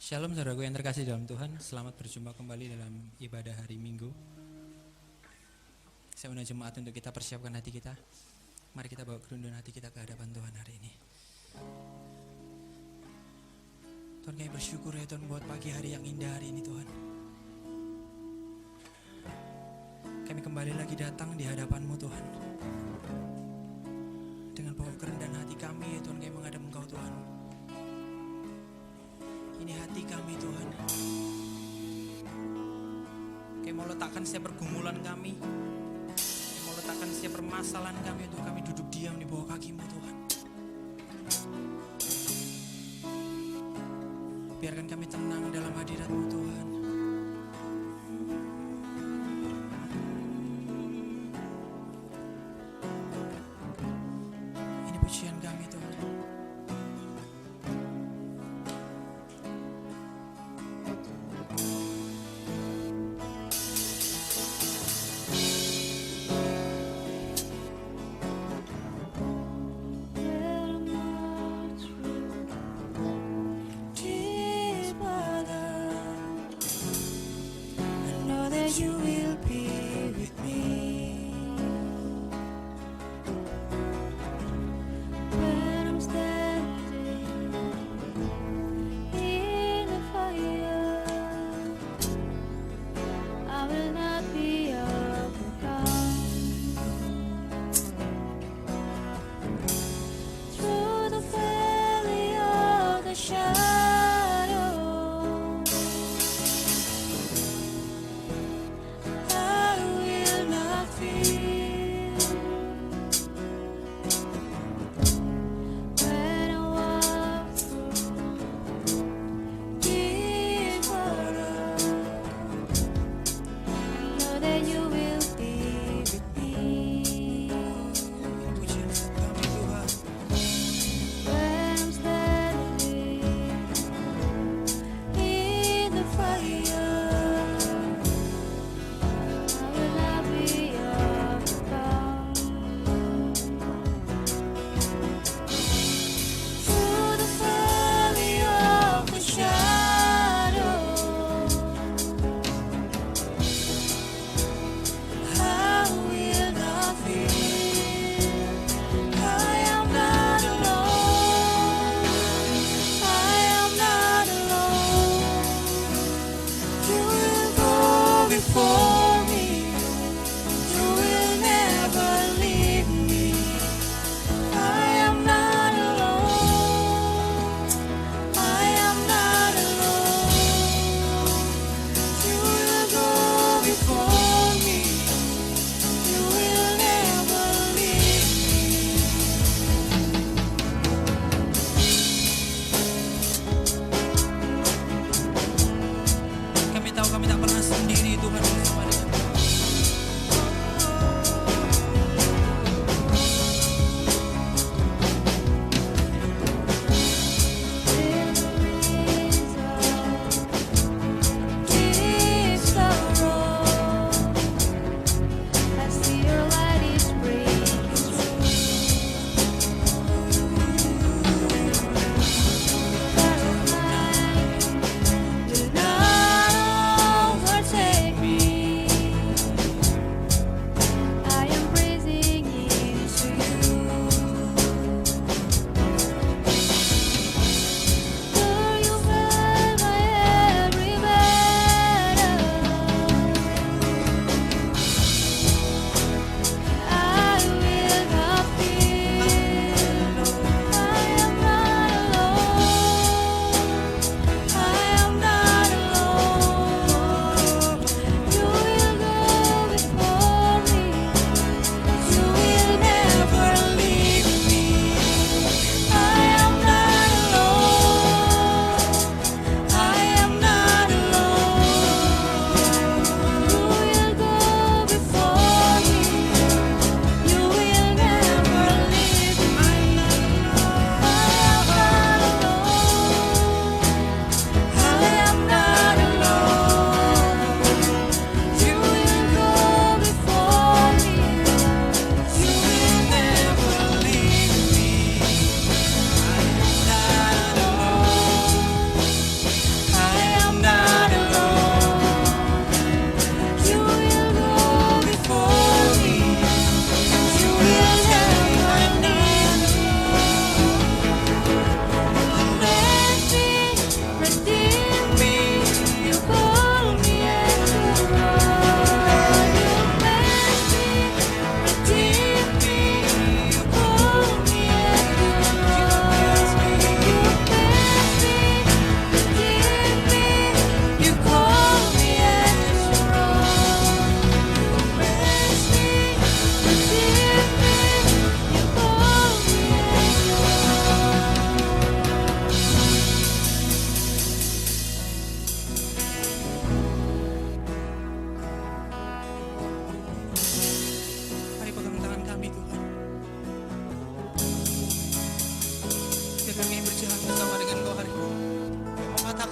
Shalom saudaraku yang terkasih dalam Tuhan. Selamat berjumpa kembali dalam ibadah hari Minggu. Saya undang jemaat untuk kita persiapkan hati kita. Mari kita bawa kerunduhan hati kita ke hadapan Tuhan hari ini. Tuhan, kami bersyukur ya Tuhan buat pagi hari yang indah hari ini Tuhan. Kami kembali lagi datang di hadapan-Mu Tuhan. Dengan bawa kerendahan hati kami ya Tuhan, kami menghadap Engkau Tuhan. Ini hati kami Tuhan. Kami mau letakkan setiap pergumulan kami, kami mau letakkan setiap permasalahan kami untuk kami duduk diam di bawah kaki-Mu Tuhan. Biarkan kami tenang dalam hadirat-Mu Tuhan. Ini pujian kami Tuhan.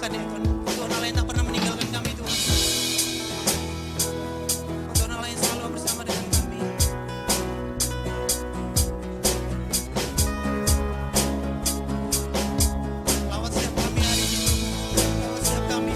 serahkan ya Tuhan. Tuhan Allah yang tak pernah meninggalkan kami Tuhan. Tuhan Allah yang selalu bersama dengan kami. Lawat setiap kami hari ini, lawat setiap kami.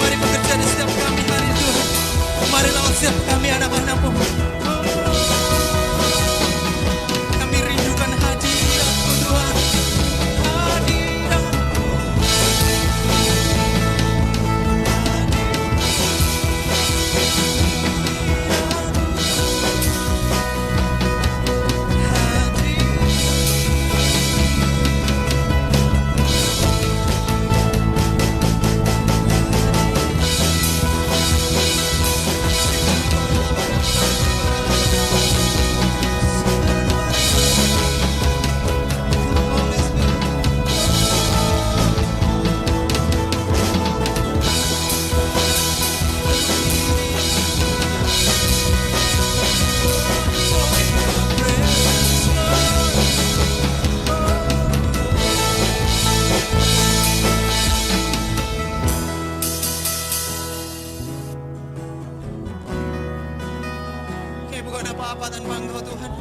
Mari bekerja di setiap kami hari ini Tuhan. Mari lawat setiap kami anak-anakmu. Kami rindukan hadirat-Mu Tuhan. Hadirat-Mu. Kami bukan apa-apa tanpa Engkau Tuhan.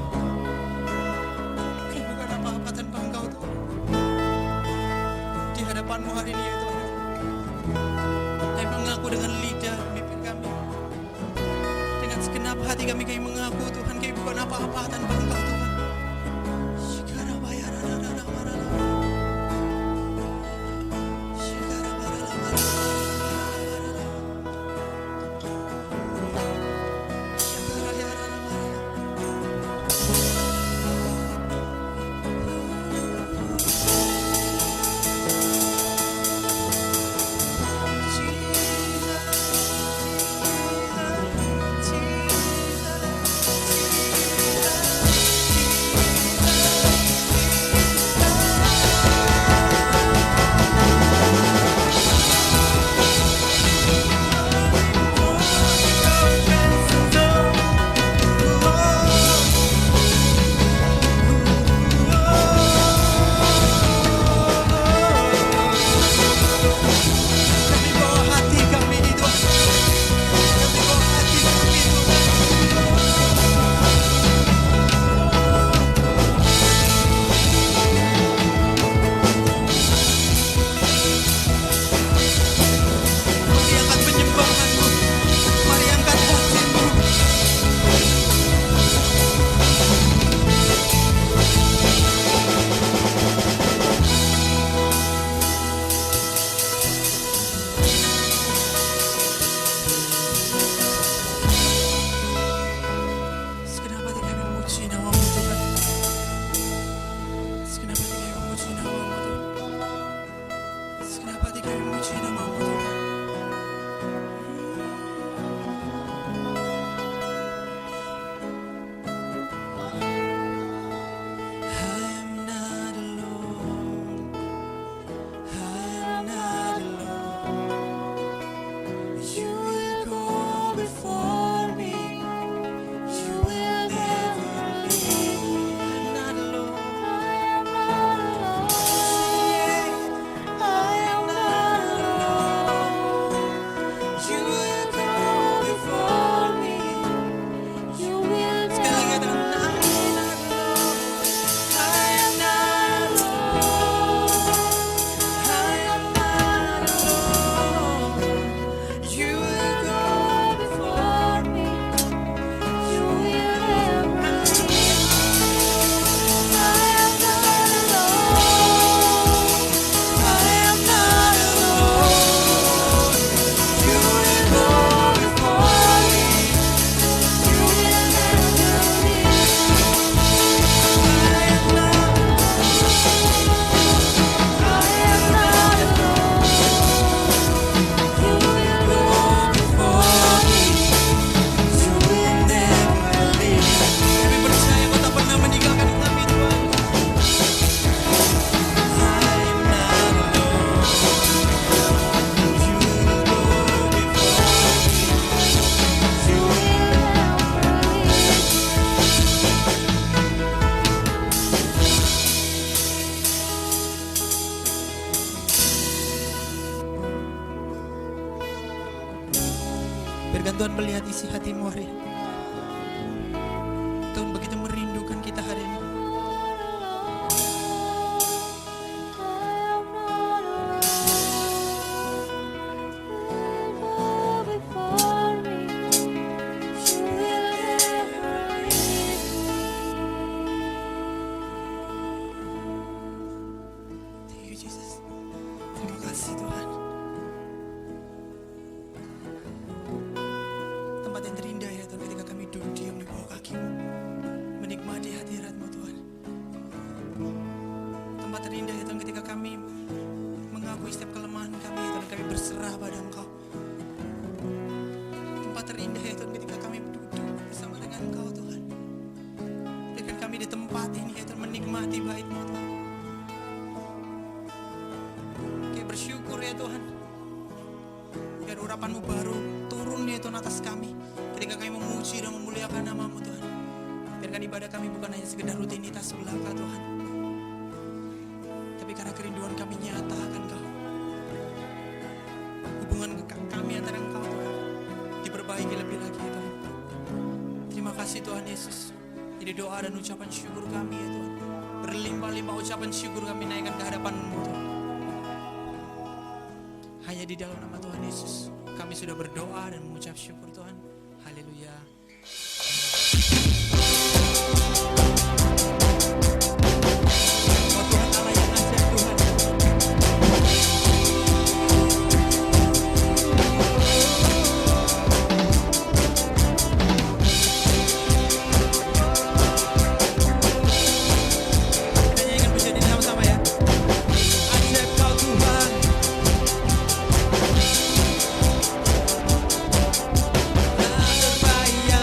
Kami bukan apa-apa tanpa Engkau Tuhan. Di hadapan-Mu hari ini ya Tuhan. Kami mengaku dengan lidah bibir kami. Dengan segenap hati kami mengaku Tuhan. Kami bukan apa-apa tanpa Engkau Tuhan. Biarkan Tuhan melihat isi hatimu hari ini. Tuhan begitu merindukan kita hari ini. Thank you, Jesus. Terima kasih Tuhan. Tempat yang terindah ya Tuhan ketika kami duduk diam di bawah kaki-Mu, menikmati hadirat-Mu Tuhan. Tempat terindah ya Tuhan ketika kami mengakui setiap kelemahan kami ya Tuhan, kami berserah pada Engkau. Tempat terindah ya Tuhan ketika kami duduk bersama dengan Engkau Tuhan. Biarkan kami di tempat ini ya Tuhan menikmati bait-Mu Tuhan. Kami bersyukur ya Tuhan. Biar urapan-Mu baru turun ya Tuhan atas kami ketika kami memuji dan memuliakan nama-Mu Tuhan. Biarkan ibadah kami bukan hanya sekedar rutinitas belaka Tuhan, tapi karena kerinduan kami nyata akan Kau. Hubungan kami antara Engkau Tuhan diperbaiki lebih lagi ya Tuhan. Terima kasih Tuhan Yesus. Jadi doa dan ucapan syukur kami ya Tuhan, berlimpah-limpah ucapan syukur kami naikkan ke hadapan-Mu Tuhan. Hanya di dalam nama Tuhan Yesus kami sudah berdoa dan mengucap syukur Tuhan. Haleluya. Oh Tuhan Allah yang ajaib Tuhan. Kita nyanyikan pujian ini sama-sama ya. Ajaib Kau Tuhan. Tak terbayang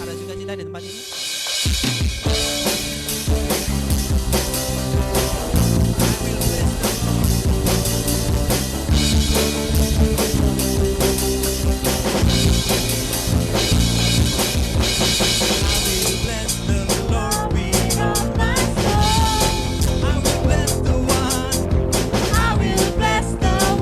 Ada juga cinta di tempat ini. I will bless the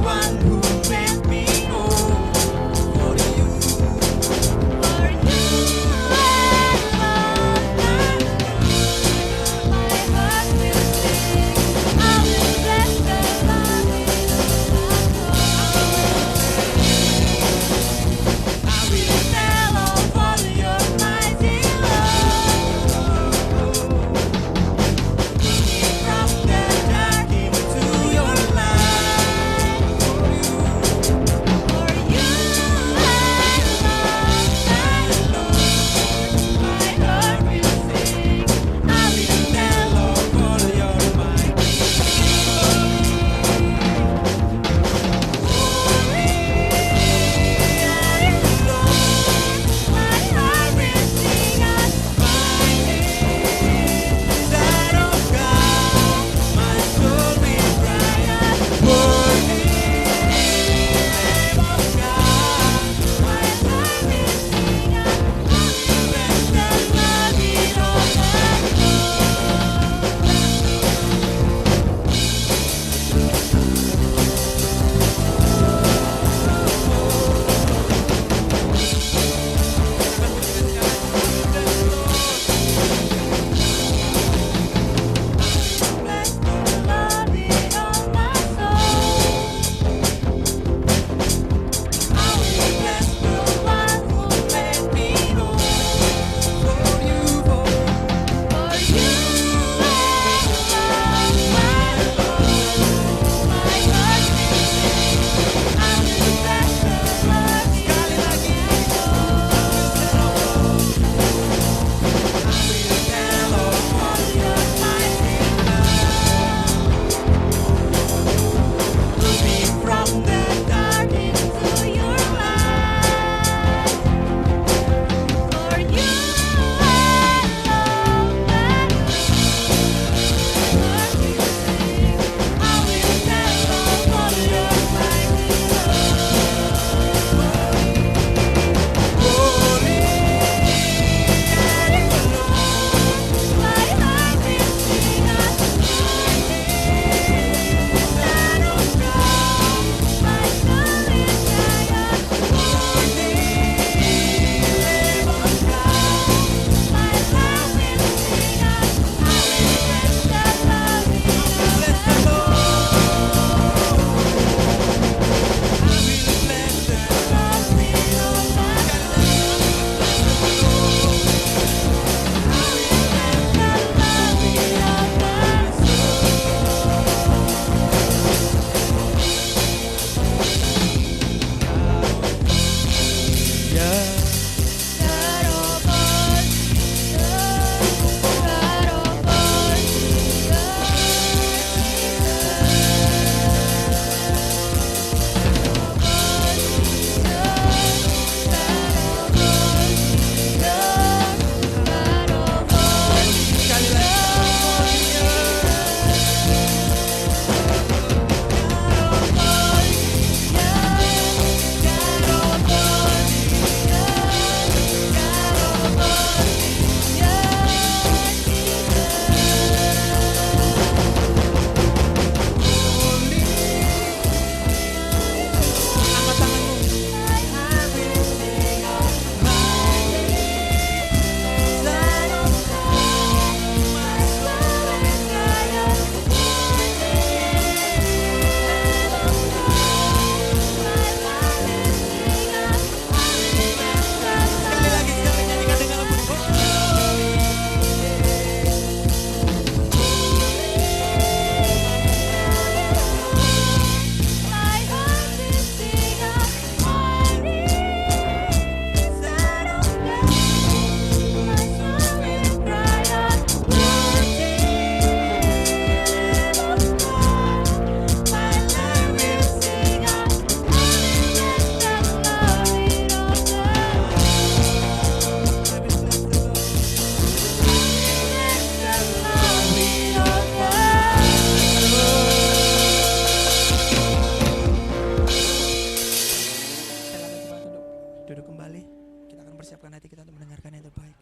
hati kita untuk mendengarkan yang terbaik.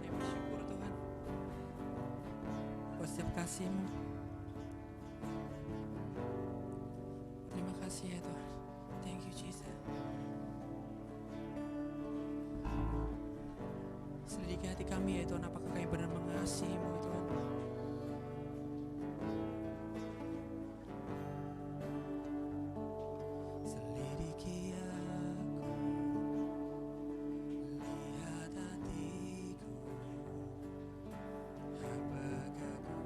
Kami bersyukur Tuhan buat setiap kasih-Mu. Terima kasih ya Tuhan. Thank you Jesus. Selidiki hati kami ya Tuhan, apakah kami benar mengasihi-Mu ya Tuhan. Selidiki aku, lihat hatiku, apakah ku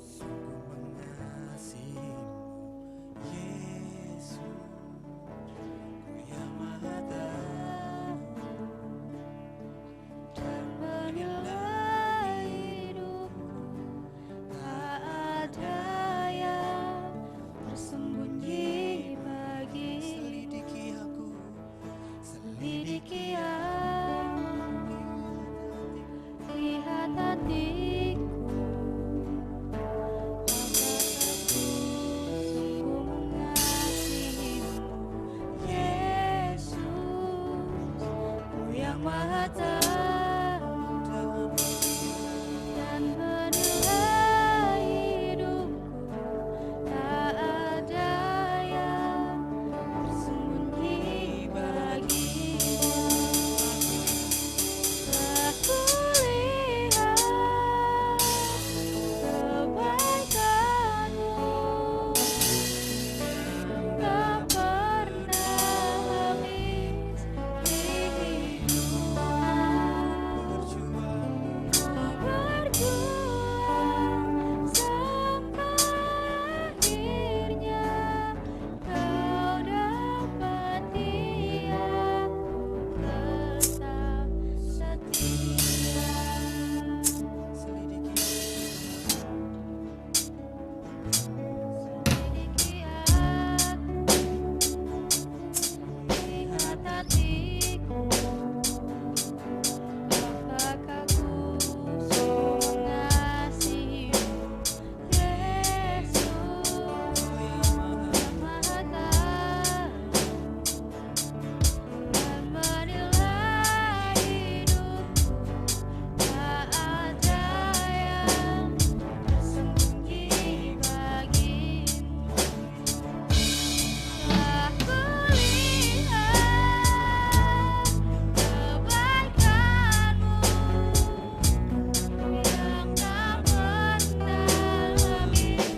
sungguh mengasihi-Mu, Yesus, Ku yang Maha Tahu dan menilai hidupku. Tak ada yang tersembunyi bagi. Selidiki aku, lihat hatiku, apakah ku sungguh mengasihi-Mu, Yesus, Ku yang Maha Tahu dan menilai hidupku. Tak ada yang tersembunyi bagimu. Aku lihat kebaikan-Mu tak pernah habis di hidupku. Berjuang sampai akhirnya Kau dapati aku tetap setia. Selidiki aku, lihat hatiku, apakah ku sungguh mengasihi-Mu, Yesus, Ku yang Maha Tahu dan menilai hidupku. Tak ada yang tersembunyi bagimu. Aku lihat kebaikan-Mu yang tak pernah habis di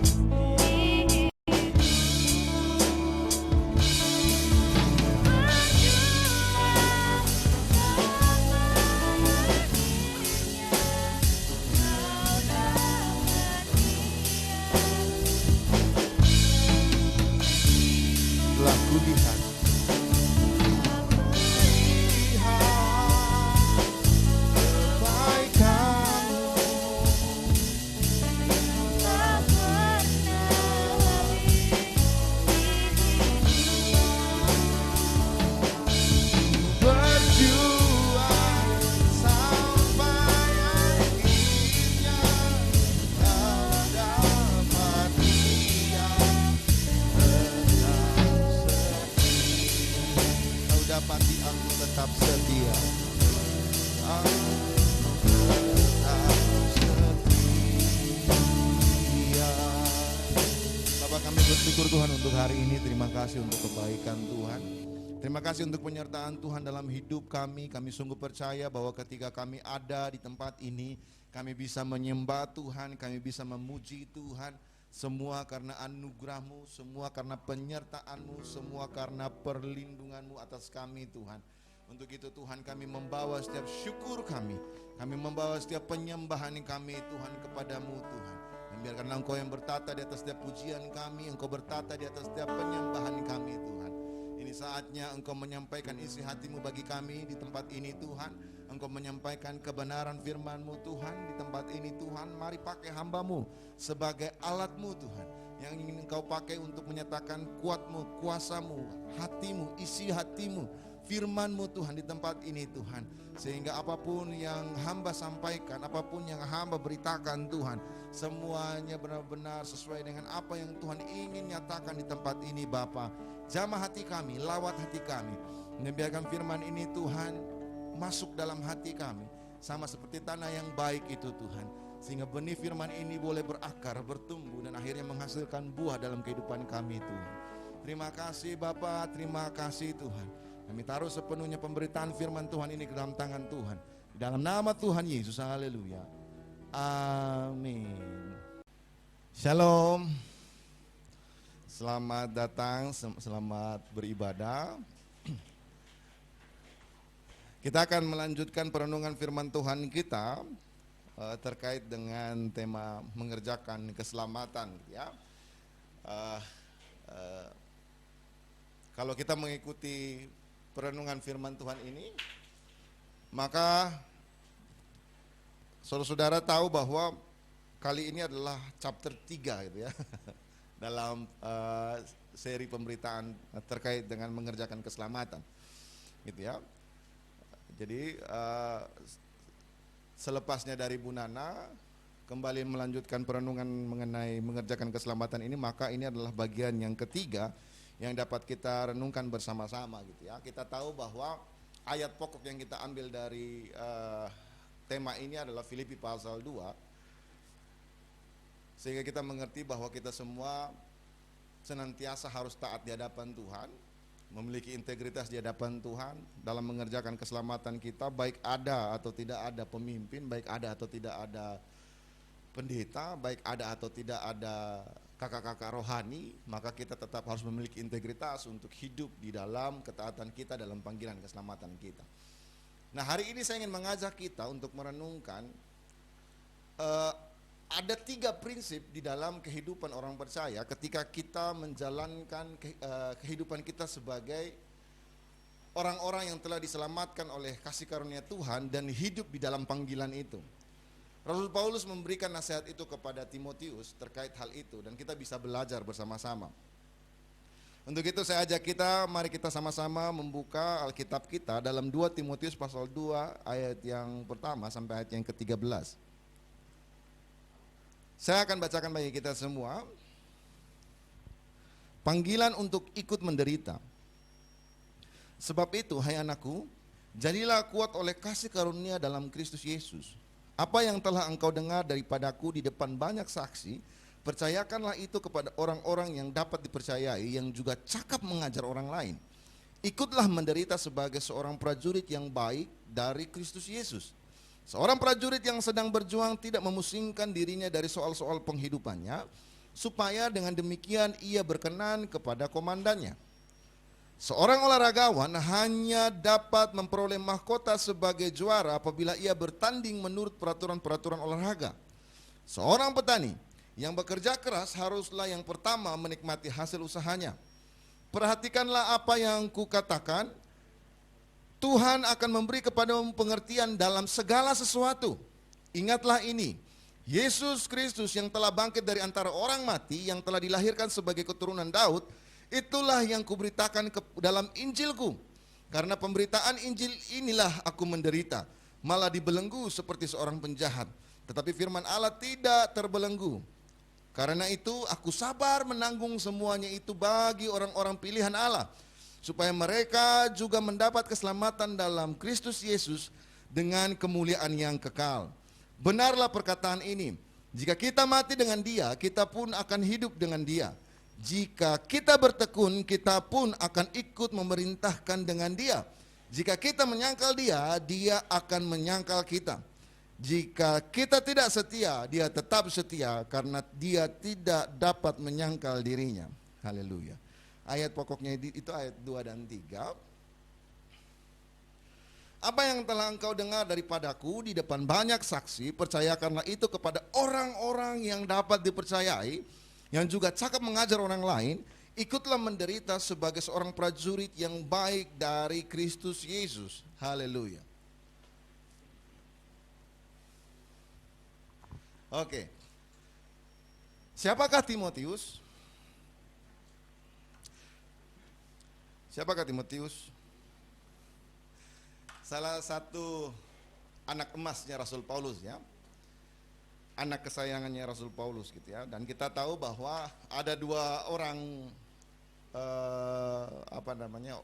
Telah kulihat kebaikan-Mu tak pernah habis berjuang sampai akhirnya Kau dapati Kau dapati aku tetap setia. Aku tetap setia. Bapak, kami bersyukur Tuhan untuk hari ini. Terima kasih untuk kebaikan Tuhan. Terima kasih untuk penyertaan Tuhan dalam hidup kami. Kami sungguh percaya bahwa ketika kami ada di tempat ini, kami bisa menyembah Tuhan, kami bisa memuji Tuhan. Semua karena anugerah-Mu, semua karena penyertaan-Mu, semua karena perlindungan-Mu atas kami Tuhan. Untuk itu Tuhan, kami membawa setiap syukur kami membawa setiap penyembahan kami Tuhan kepadamu Tuhan. Dan biarkanlah Engkau yang bertata di atas setiap pujian kami, Engkau bertata di atas setiap penyembahan kami Tuhan. Ini saatnya Engkau menyampaikan isi hati-Mu bagi kami di tempat ini Tuhan. Engkau menyampaikan kebenaran firman-Mu Tuhan di tempat ini Tuhan. Mari pakai hamba-Mu sebagai alat-Mu Tuhan, yang ingin Engkau pakai untuk menyatakan kuat-Mu, kuasa-Mu, hati-Mu, isi hati-Mu, firman-Mu Tuhan di tempat ini Tuhan. Sehingga apapun yang hamba sampaikan, apapun yang hamba beritakan Tuhan, semuanya benar-benar sesuai dengan apa yang Tuhan ingin nyatakan di tempat ini Bapa. Jamah hati kami, lawat hati kami. Dan biarkan firman ini Tuhan masuk dalam hati kami, sama seperti tanah yang baik itu Tuhan. Sehingga benih firman ini boleh berakar, bertumbuh, dan akhirnya menghasilkan buah dalam kehidupan kami Tuhan. Terima kasih Bapa, terima kasih Tuhan. Kami taruh sepenuhnya pemberitaan firman Tuhan ini ke dalam tangan Tuhan. Di dalam nama Tuhan Yesus, haleluya. Amin. Shalom. Selamat datang, selamat beribadah. Kita akan melanjutkan perenungan firman Tuhan kita terkait dengan tema mengerjakan keselamatan, ya. Kalau kita mengikuti perenungan firman Tuhan ini, maka saudara-saudara tahu bahwa kali ini adalah chapter 3 gitu ya dalam seri pemberitaan terkait dengan mengerjakan keselamatan gitu ya. Jadi selepasnya dari Bu Nana kembali melanjutkan perenungan mengenai mengerjakan keselamatan ini, maka ini adalah bagian yang ketiga yang dapat kita renungkan bersama-sama gitu ya. Kita tahu bahwa ayat pokok yang kita ambil dari tema ini adalah Filipi pasal 2. Sehingga kita mengerti bahwa kita semua senantiasa harus taat di hadapan Tuhan, memiliki integritas di hadapan Tuhan dalam mengerjakan keselamatan kita, baik ada atau tidak ada pemimpin, baik ada atau tidak ada pendeta, baik ada atau tidak ada kakak-kakak rohani, maka kita tetap harus memiliki integritas untuk hidup di dalam ketaatan kita dalam panggilan keselamatan kita. Nah, hari ini saya ingin mengajak kita untuk merenungkan ada 3 prinsip di dalam kehidupan orang percaya ketika kita menjalankan kehidupan kita sebagai orang-orang yang telah diselamatkan oleh kasih karunia Tuhan dan hidup di dalam panggilan itu. Rasul Paulus memberikan nasihat itu kepada Timotius terkait hal itu, dan kita bisa belajar bersama-sama. Untuk itu saya ajak kita, mari kita sama-sama membuka Alkitab kita dalam 2 Timotius pasal 2 ayat yang pertama sampai ayat yang ke-13. Saya akan bacakan bagi kita semua. Panggilan untuk ikut menderita. Sebab itu, hai anakku, jadilah kuat oleh kasih karunia dalam Kristus Yesus. Apa yang telah engkau dengar daripadaku di depan banyak saksi, percayakanlah itu kepada orang-orang yang dapat dipercayai, yang juga cakap mengajar orang lain. Ikutlah menderita sebagai seorang prajurit yang baik dari Kristus Yesus. Seorang prajurit yang sedang berjuang tidak memusingkan dirinya dari soal-soal penghidupannya, supaya dengan demikian ia berkenan kepada komandannya. Seorang olahragawan hanya dapat memperoleh mahkota sebagai juara apabila ia bertanding menurut peraturan-peraturan olahraga. Seorang petani yang bekerja keras haruslah yang pertama menikmati hasil usahanya. Perhatikanlah apa yang kukatakan, Tuhan akan memberi kepadamu pengertian dalam segala sesuatu. Ingatlah ini, Yesus Kristus yang telah bangkit dari antara orang mati, yang telah dilahirkan sebagai keturunan Daud, itulah yang kuberitakan dalam Injilku. Karena pemberitaan Injil inilah aku menderita, malah dibelenggu seperti seorang penjahat. Tetapi firman Allah tidak terbelenggu. Karena itu aku sabar menanggung semuanya itu bagi orang-orang pilihan Allah, supaya mereka juga mendapat keselamatan dalam Kristus Yesus dengan kemuliaan yang kekal. Benarlah perkataan ini, jika kita mati dengan Dia, kita pun akan hidup dengan Dia. Jika kita bertekun, kita pun akan ikut memerintahkan dengan Dia. Jika kita menyangkal Dia, Dia akan menyangkal kita. Jika kita tidak setia, Dia tetap setia, karena Dia tidak dapat menyangkal dirinya. Haleluya. Ayat pokoknya itu ayat 2 dan 3. Apa yang telah engkau dengar daripadaku di depan banyak saksi, percayakanlah itu kepada orang-orang yang dapat dipercayai, yang juga cakap mengajar orang lain. Ikutlah menderita sebagai seorang prajurit yang baik dari Kristus Yesus. Haleluya. Oke. Siapakah Timotius? Siapakah Timotius? salah satu anak emasnya Rasul Paulus ya, anak kesayangannya Rasul Paulus gitu ya. Dan kita tahu bahwa ada dua orang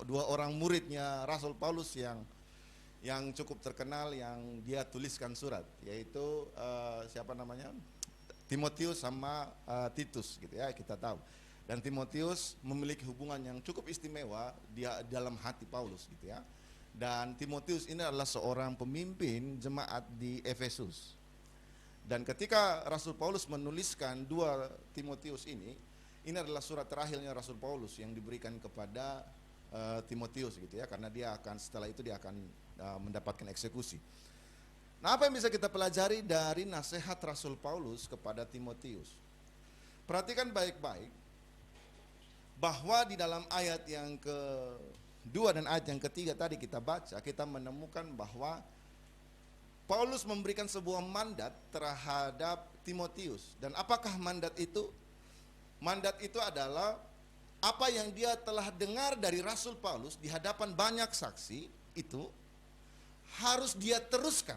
dua orang muridnya Rasul Paulus yang cukup terkenal, yang dia tuliskan surat, yaitu siapa namanya, Timotius sama Titus gitu ya, kita tahu. Dan Timotius memiliki hubungan yang cukup istimewa dia dalam hati Paulus gitu ya. Dan Timotius ini adalah seorang pemimpin jemaat di Efesus. Dan ketika Rasul Paulus menuliskan 2 Timotius ini adalah surat terakhirnya Rasul Paulus yang diberikan kepada Timotius gitu ya, karena dia akan setelah itu dia akan mendapatkan eksekusi. Nah, apa yang bisa kita pelajari dari nasihat Rasul Paulus kepada Timotius? Perhatikan baik-baik bahwa di dalam ayat yang kedua dan ayat yang ketiga tadi kita baca, kita menemukan bahwa Paulus memberikan sebuah mandat terhadap Timotius. Dan apakah mandat itu? Mandat itu adalah apa yang dia telah dengar dari Rasul Paulus di hadapan banyak saksi, itu harus dia teruskan.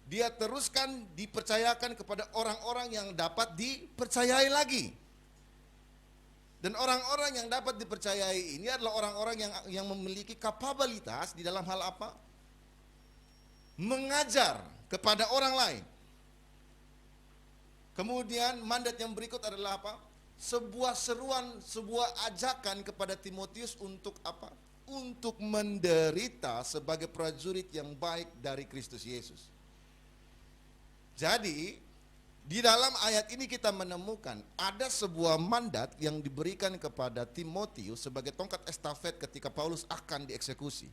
Dia teruskan, dipercayakan kepada orang-orang yang dapat dipercayai lagi. Dan orang-orang yang dapat dipercayai ini adalah orang-orang yang memiliki kapabilitas di dalam hal apa? Mengajar kepada orang lain. Kemudian mandat yang berikut adalah apa? Sebuah seruan, sebuah ajakan kepada Timotius untuk apa? Untuk menderita sebagai prajurit yang baik dari Kristus Yesus. Jadi di dalam ayat ini kita menemukan ada sebuah mandat yang diberikan kepada Timotius sebagai tongkat estafet ketika Paulus akan dieksekusi,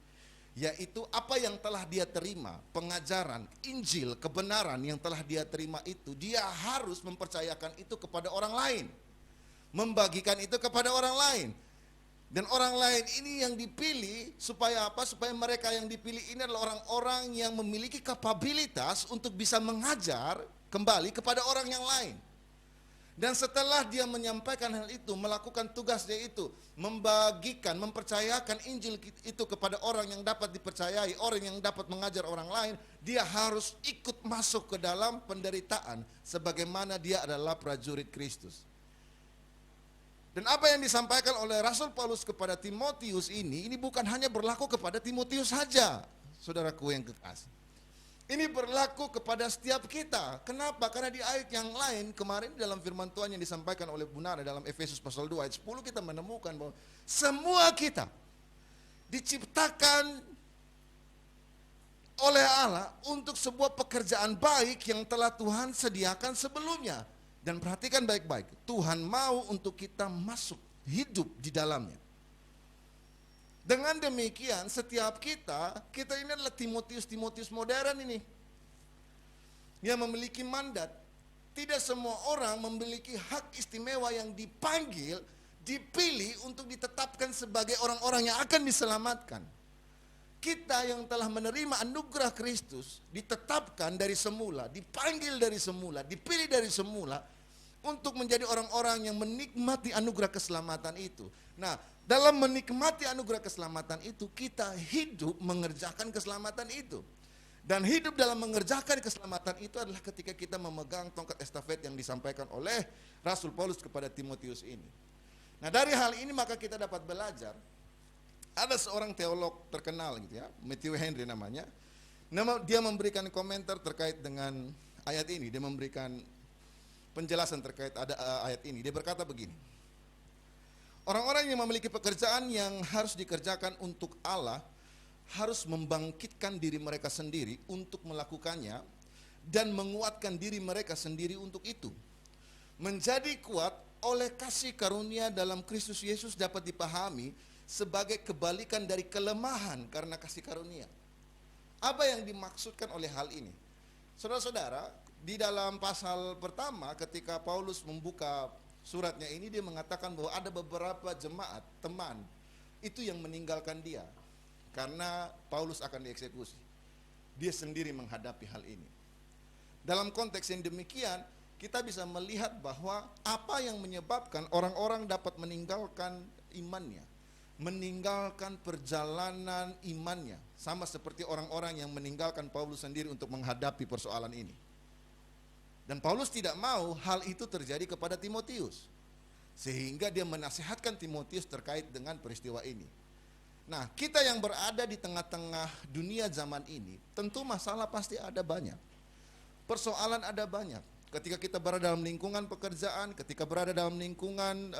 yaitu apa yang telah dia terima, pengajaran, Injil, kebenaran yang telah dia terima itu, dia harus mempercayakan itu kepada orang lain, membagikan itu kepada orang lain. Dan orang lain ini yang dipilih supaya apa? Supaya mereka yang dipilih ini adalah orang-orang yang memiliki kapabilitas untuk bisa mengajar kembali kepada orang yang lain. Dan setelah dia menyampaikan hal itu, melakukan tugasnya itu, membagikan, mempercayakan Injil itu kepada orang yang dapat dipercayai, orang yang dapat mengajar orang lain, dia harus ikut masuk ke dalam penderitaan sebagaimana dia adalah prajurit Kristus. Dan apa yang disampaikan oleh Rasul Paulus kepada Timotius ini bukan hanya berlaku kepada Timotius saja, saudaraku yang kekasih. Ini berlaku kepada setiap kita. Kenapa? Karena di ayat yang lain kemarin dalam firman Tuhan yang disampaikan oleh Bunara dalam Efesus pasal 2 ayat 10 kita menemukan bahwa semua kita diciptakan oleh Allah untuk sebuah pekerjaan baik yang telah Tuhan sediakan sebelumnya. Dan perhatikan baik-baik, Tuhan mau untuk kita masuk hidup di dalamnya. Dengan demikian setiap kita ini adalah Timotius modern ini, yang memiliki mandat. Tidak semua orang memiliki hak istimewa yang dipanggil, dipilih untuk ditetapkan sebagai orang-orang yang akan diselamatkan. Kita yang telah menerima anugerah Kristus ditetapkan dari semula, dipanggil dari semula, dipilih dari semula untuk menjadi orang-orang yang menikmati anugerah keselamatan itu. Nah, dalam menikmati anugerah keselamatan itu, kita hidup mengerjakan keselamatan itu. Dan hidup dalam mengerjakan keselamatan itu adalah ketika kita memegang tongkat estafet yang disampaikan oleh Rasul Paulus kepada Timotius ini. Nah, dari hal ini maka kita dapat belajar. Ada seorang teolog terkenal gitu ya, Matthew Henry namanya. Dia memberikan komentar terkait dengan ayat ini. Dia memberikan penjelasan terkait ayat ini. Dia berkata begini: orang-orang yang memiliki pekerjaan yang harus dikerjakan untuk Allah harus membangkitkan diri mereka sendiri untuk melakukannya dan menguatkan diri mereka sendiri untuk itu. Menjadi kuat oleh kasih karunia dalam Kristus Yesus dapat dipahami sebagai kebalikan dari kelemahan karena kasih karunia. Apa yang dimaksudkan oleh hal ini? Saudara-saudara, di dalam pasal pertama ketika Paulus membuka suratnya ini, dia mengatakan bahwa ada beberapa jemaat, teman, itu yang meninggalkan dia karena Paulus akan dieksekusi. Dia sendiri menghadapi hal ini. Dalam konteks yang demikian, kita bisa melihat bahwa apa yang menyebabkan orang-orang dapat meninggalkan imannya, meninggalkan perjalanan imannya, sama seperti orang-orang yang meninggalkan Paulus sendiri untuk menghadapi persoalan ini. Dan Paulus tidak mau hal itu terjadi kepada Timotius, sehingga dia menasihatkan Timotius terkait dengan peristiwa ini. Nah, kita yang berada di tengah-tengah dunia zaman ini, tentu masalah pasti ada banyak, persoalan ada banyak. Ketika kita berada dalam lingkungan pekerjaan, ketika berada dalam lingkungan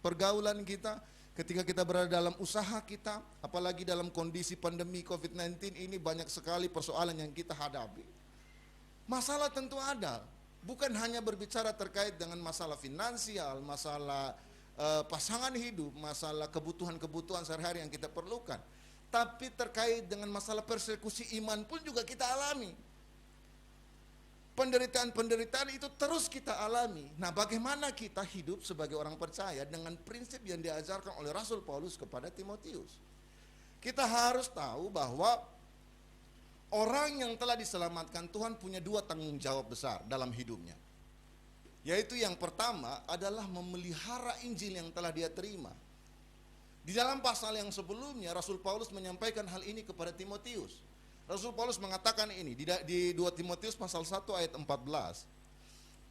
pergaulan kita, ketika kita berada dalam usaha kita, apalagi dalam kondisi pandemi COVID-19 ini, banyak sekali persoalan yang kita hadapi. Masalah tentu ada, bukan hanya berbicara terkait dengan masalah finansial, masalah pasangan hidup, masalah kebutuhan-kebutuhan sehari-hari yang kita perlukan, tapi terkait dengan masalah persekusi iman pun juga kita alami. Penderitaan-penderitaan itu terus kita alami. Nah, bagaimana kita hidup sebagai orang percaya dengan prinsip yang diajarkan oleh Rasul Paulus kepada Timotius? Kita harus tahu bahwa orang yang telah diselamatkan Tuhan punya dua tanggung jawab besar dalam hidupnya. Yaitu yang pertama adalah memelihara Injil yang telah dia terima. Di dalam pasal yang sebelumnya Rasul Paulus menyampaikan hal ini kepada Timotius. Rasul Paulus mengatakan ini di 2 Timotius pasal 1 ayat 14.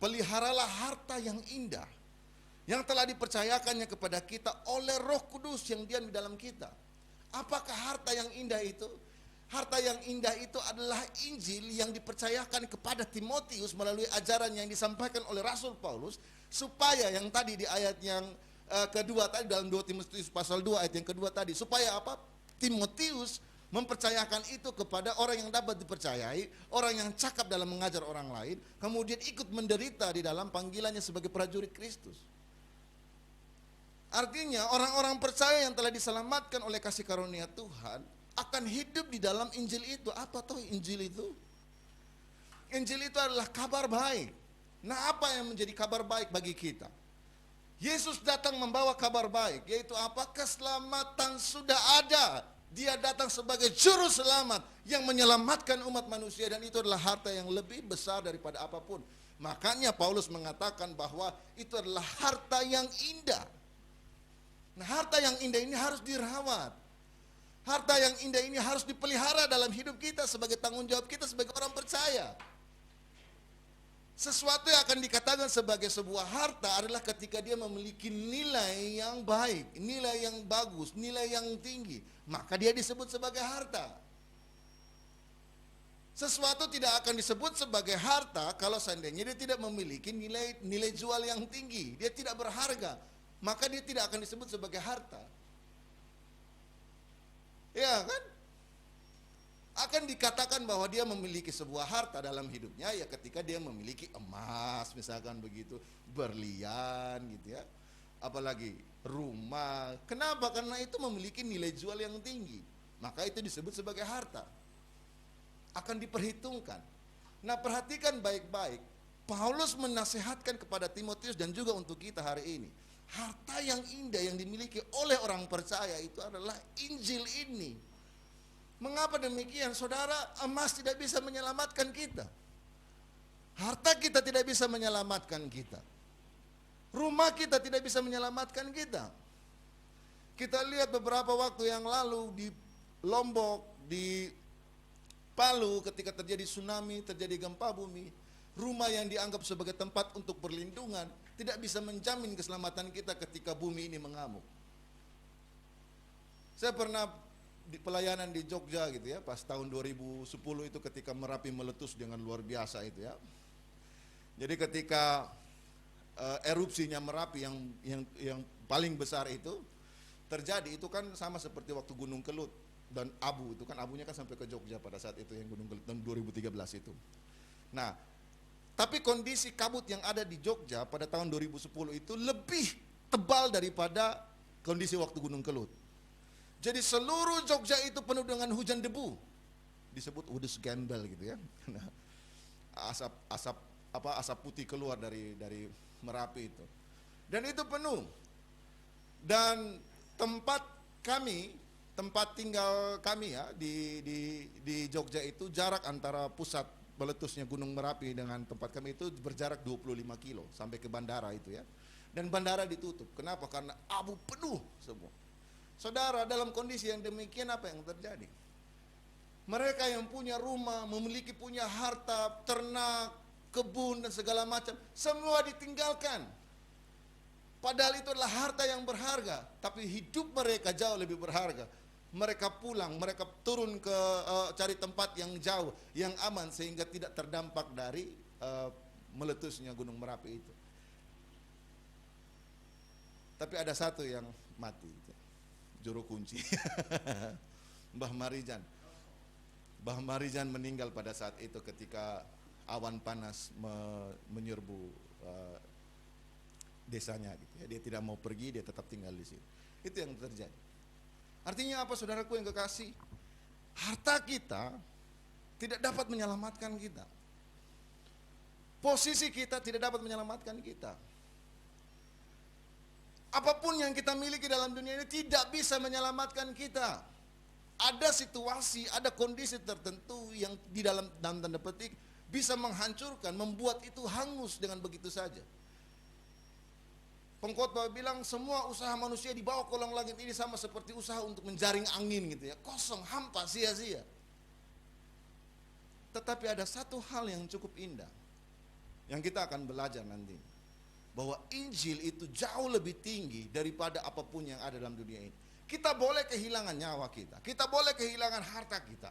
Peliharalah harta yang indah yang telah dipercayakannya kepada kita oleh Roh Kudus yang diam di dalam kita. Apakah harta yang indah itu? Harta yang indah itu adalah Injil yang dipercayakan kepada Timotius melalui ajaran yang disampaikan oleh Rasul Paulus, supaya yang tadi di ayat yang kedua tadi dalam 2 Timotius pasal 2 ayat yang kedua tadi, supaya apa? Timotius mempercayakan itu kepada orang yang dapat dipercayai, orang yang cakap dalam mengajar orang lain, kemudian ikut menderita di dalam panggilannya sebagai prajurit Kristus. Artinya orang-orang percaya yang telah diselamatkan oleh kasih karunia Tuhan akan hidup di dalam Injil itu. Apa toh Injil itu? Injil itu adalah kabar baik. Nah, apa yang menjadi kabar baik bagi kita? Yesus datang membawa kabar baik, yaitu apa? Keselamatan sudah ada. Dia datang sebagai juru selamat yang menyelamatkan umat manusia, dan itu adalah harta yang lebih besar daripada apapun. Makanya Paulus mengatakan bahwa itu adalah harta yang indah. Nah, harta yang indah ini harus dirawat. Harta yang indah ini harus dipelihara dalam hidup kita sebagai tanggung jawab kita sebagai orang percaya. Sesuatu yang akan dikatakan sebagai sebuah harta adalah ketika dia memiliki nilai yang baik, nilai yang bagus, nilai yang tinggi, maka dia disebut sebagai harta. Sesuatu tidak akan disebut sebagai harta kalau seandainya dia tidak memiliki nilai jual yang tinggi, dia tidak berharga, maka dia tidak akan disebut sebagai harta. Ya kan? Akan dikatakan bahwa dia memiliki sebuah harta dalam hidupnya ya ketika dia memiliki emas misalkan begitu, berlian gitu ya, apalagi rumah. Kenapa? Karena itu memiliki nilai jual yang tinggi, maka itu disebut sebagai harta, akan diperhitungkan. Nah, perhatikan baik-baik, Paulus menasihatkan kepada Timotius dan juga untuk kita hari ini, harta yang indah yang dimiliki oleh orang percaya itu adalah Injil ini. Mengapa demikian? Saudara, emas tidak bisa menyelamatkan kita. Harta kita tidak bisa menyelamatkan kita. Rumah kita tidak bisa menyelamatkan kita. Kita lihat beberapa waktu yang lalu di Lombok, di Palu ketika terjadi tsunami, terjadi gempa bumi, rumah yang dianggap sebagai tempat untuk perlindungan tidak bisa menjamin keselamatan kita ketika bumi ini mengamuk. Saya pernah di pelayanan di Jogja gitu ya, pas tahun 2010 itu ketika Merapi meletus dengan luar biasa itu ya. Jadi ketika erupsinya Merapi yang paling besar itu terjadi, itu kan sama seperti waktu Gunung Kelut dan abu, itu kan abunya kan sampai ke Jogja pada saat itu yang Gunung Kelut tahun 2013 itu. Nah, tapi kondisi kabut yang ada di Jogja pada tahun 2010 itu lebih tebal daripada kondisi waktu Gunung Kelut. Jadi seluruh Jogja itu penuh dengan hujan debu, disebut udus gembel gitu ya. Asap putih keluar dari Merapi itu, dan itu penuh. Dan tempat tinggal kami ya di Jogja itu, jarak antara pusat meletusnya Gunung Merapi dengan tempat kami itu berjarak 25 kilo sampai ke bandara itu ya. Dan bandara ditutup. Kenapa? Karena abu penuh semua. Saudara, dalam kondisi yang demikian apa yang terjadi? Mereka yang punya rumah, punya harta, ternak, kebun dan segala macam, semua ditinggalkan. Padahal itu adalah harta yang berharga, tapi hidup mereka jauh lebih berharga. Mereka pulang, mereka turun ke cari tempat yang jauh, yang aman sehingga tidak terdampak dari meletusnya Gunung Merapi itu. Tapi ada satu yang mati, juru kunci. Mbah Marijan. Mbah Marijan meninggal pada saat itu ketika awan panas menyerbu desanya gitu ya. Dia tidak mau pergi, dia tetap tinggal di situ. Itu yang terjadi. Artinya apa, saudaraku yang kekasih? Harta kita tidak dapat menyelamatkan kita. Posisi kita tidak dapat menyelamatkan kita. Apapun yang kita miliki dalam dunia ini tidak bisa menyelamatkan kita. Ada situasi, ada kondisi tertentu yang di dalam tanda petik bisa menghancurkan, membuat itu hangus dengan begitu saja. Pengkhotbah bilang semua usaha manusia di bawah kolong langit ini sama seperti usaha untuk menjaring angin gitu ya, kosong, hampa, sia-sia. Tetapi ada satu hal yang cukup indah yang kita akan belajar nanti, bahwa Injil itu jauh lebih tinggi daripada apapun yang ada dalam dunia ini. Kita boleh kehilangan nyawa kita boleh kehilangan harta kita,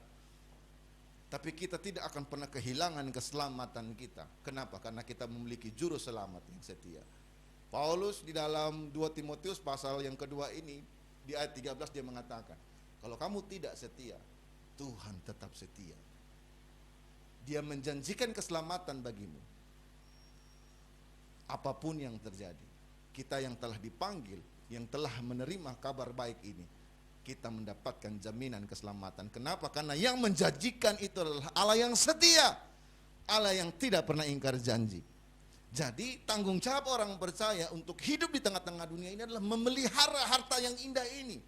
tapi kita tidak akan pernah kehilangan keselamatan kita. Kenapa? Karena kita memiliki juru selamat yang setia. Paulus di dalam 2 Timotius pasal yang kedua ini, di ayat 13 dia mengatakan, kalau kamu tidak setia, Tuhan tetap setia. Dia menjanjikan keselamatan bagimu. Apapun yang terjadi, kita yang telah dipanggil, yang telah menerima kabar baik ini, kita mendapatkan jaminan keselamatan. Kenapa? Karena yang menjanjikan itu adalah Allah yang setia, Allah yang tidak pernah ingkar janji. Jadi tanggung jawab orang percaya untuk hidup di tengah-tengah dunia ini adalah memelihara harta yang indah ini,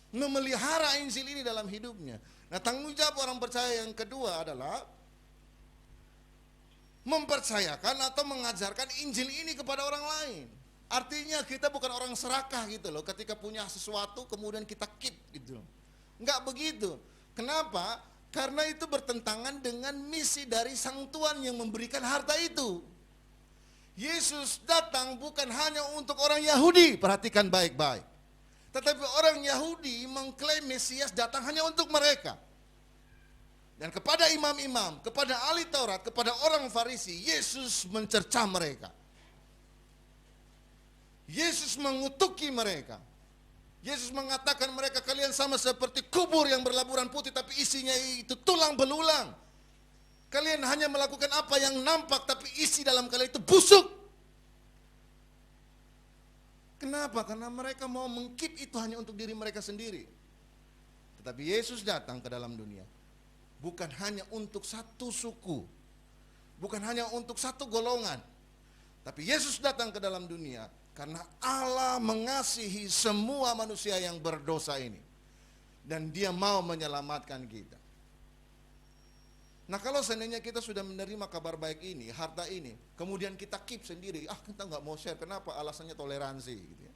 memelihara Injil ini dalam hidupnya. Nah, tanggung jawab orang percaya yang kedua adalah mempercayakan atau mengajarkan Injil ini kepada orang lain. Artinya kita bukan orang serakah gitu loh, ketika punya sesuatu kemudian kita keep gitu. Enggak begitu. Kenapa? Karena itu bertentangan dengan misi dari Sang Tuhan yang memberikan harta itu. Yesus datang bukan hanya untuk orang Yahudi, perhatikan baik-baik. Tetapi orang Yahudi mengklaim Mesias datang hanya untuk mereka. Dan kepada imam-imam, kepada ahli Taurat, kepada orang Farisi, Yesus mencerca mereka. Yesus mengutuki mereka. Yesus mengatakan mereka, kalian sama seperti kubur yang berlaburan putih tapi isinya itu tulang belulang. Kalian hanya melakukan apa yang nampak tapi isi dalam kalian itu busuk. Kenapa? Karena mereka mau mengkeep itu hanya untuk diri mereka sendiri. Tetapi Yesus datang ke dalam dunia bukan hanya untuk satu suku, bukan hanya untuk satu golongan, tapi Yesus datang ke dalam dunia karena Allah mengasihi semua manusia yang berdosa ini, dan Dia mau menyelamatkan kita. Nah, kalau seandainya kita sudah menerima kabar baik ini, harta ini, kemudian kita keep sendiri, kita nggak mau share. Kenapa? Alasannya toleransi gitu ya.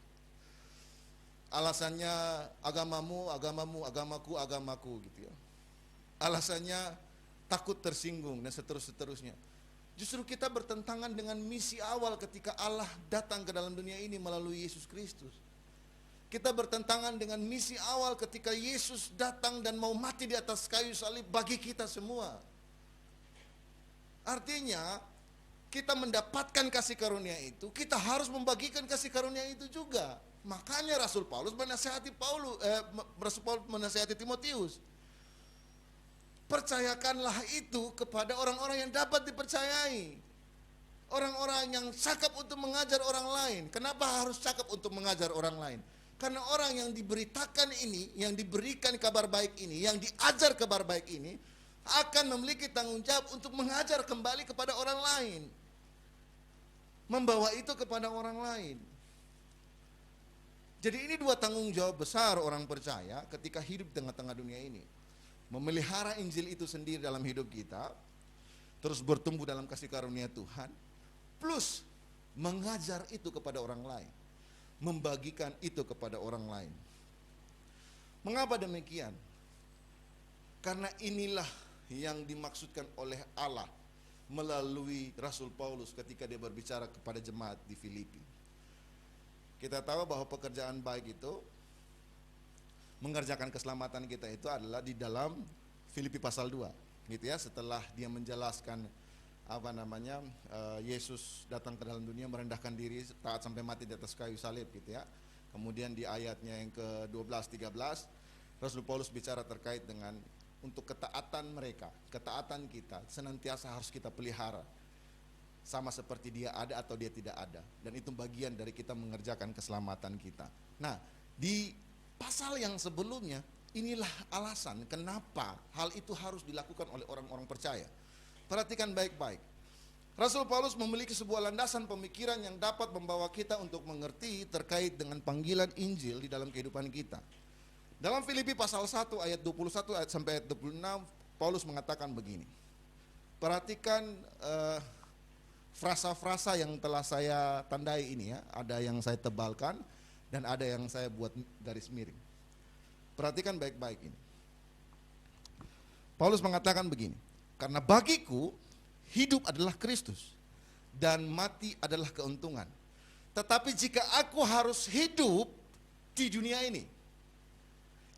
Alasannya agamamu, agamaku gitu ya. Alasannya takut tersinggung dan seterusnya. Justru kita bertentangan dengan misi awal ketika Allah datang ke dalam dunia ini melalui Yesus Kristus. Kita bertentangan dengan misi awal ketika Yesus datang dan mau mati di atas kayu salib bagi kita semua. Artinya kita mendapatkan kasih karunia itu, kita harus membagikan kasih karunia itu juga. Makanya Rasul Paulus menasihati Timotius. Percayakanlah itu kepada orang-orang yang dapat dipercayai. Orang-orang yang cakap untuk mengajar orang lain. Kenapa harus cakap untuk mengajar orang lain? Karena orang yang diberitakan ini, yang diberikan kabar baik ini, yang diajar kabar baik ini, akan memiliki tanggung jawab untuk mengajar kembali kepada orang lain. Membawa itu kepada orang lain. Jadi ini dua tanggung jawab besar orang percaya ketika hidup di tengah-tengah dunia ini. Memelihara Injil itu sendiri dalam hidup kita, terus bertumbuh dalam kasih karunia Tuhan, plus mengajar itu kepada orang lain, membagikan itu kepada orang lain. Mengapa demikian? Karena inilah yang dimaksudkan oleh Allah melalui Rasul Paulus ketika dia berbicara kepada jemaat di Filipi. Kita tahu bahwa pekerjaan baik itu, mengerjakan keselamatan kita itu adalah di dalam Filipi pasal 2, gitu ya. Setelah dia menjelaskan Yesus datang ke dalam dunia, merendahkan diri, taat sampai mati di atas kayu salib, gitu ya. Kemudian di ayatnya yang ke-12, 13, Rasul Paulus bicara terkait dengan untuk ketaatan mereka, ketaatan kita senantiasa harus kita pelihara, sama seperti dia ada atau dia tidak ada. Dan itu bagian dari kita mengerjakan keselamatan kita. Nah, di pasal yang sebelumnya, inilah alasan kenapa hal itu harus dilakukan oleh orang-orang percaya. Perhatikan baik-baik. Rasul Paulus memiliki sebuah landasan pemikiran yang dapat membawa kita untuk mengerti terkait dengan panggilan Injil di dalam kehidupan kita. Dalam Filipi pasal 1 ayat 21 sampai ayat 26, Paulus mengatakan begini. Perhatikan frasa-frasa yang telah saya tandai ini ya. Ada yang saya tebalkan dan ada yang saya buat garis miring. Perhatikan baik-baik ini. Paulus mengatakan begini. Karena bagiku hidup adalah Kristus dan mati adalah keuntungan. Tetapi jika aku harus hidup di dunia ini,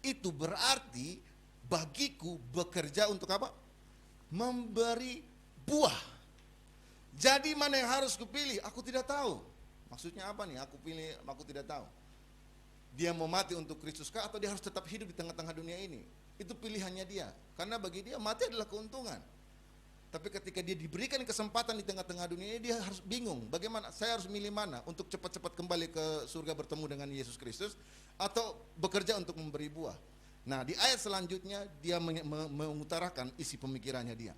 itu berarti bagiku bekerja untuk apa? Memberi buah. Jadi mana yang harus kupilih? Aku tidak tahu. Maksudnya apa nih? Aku pilih, aku tidak tahu. Dia mau mati untuk Kristus kah atau dia harus tetap hidup di tengah-tengah dunia ini? Itu pilihannya dia. Karena bagi dia mati adalah keuntungan. Tapi ketika dia diberikan kesempatan di tengah-tengah dunia ini, dia harus bingung. Bagaimana? Saya harus milih mana? Untuk cepat-cepat kembali ke surga bertemu dengan Yesus Kristus, atau bekerja untuk memberi buah. Nah, di ayat selanjutnya dia mengutarakan isi pemikirannya dia.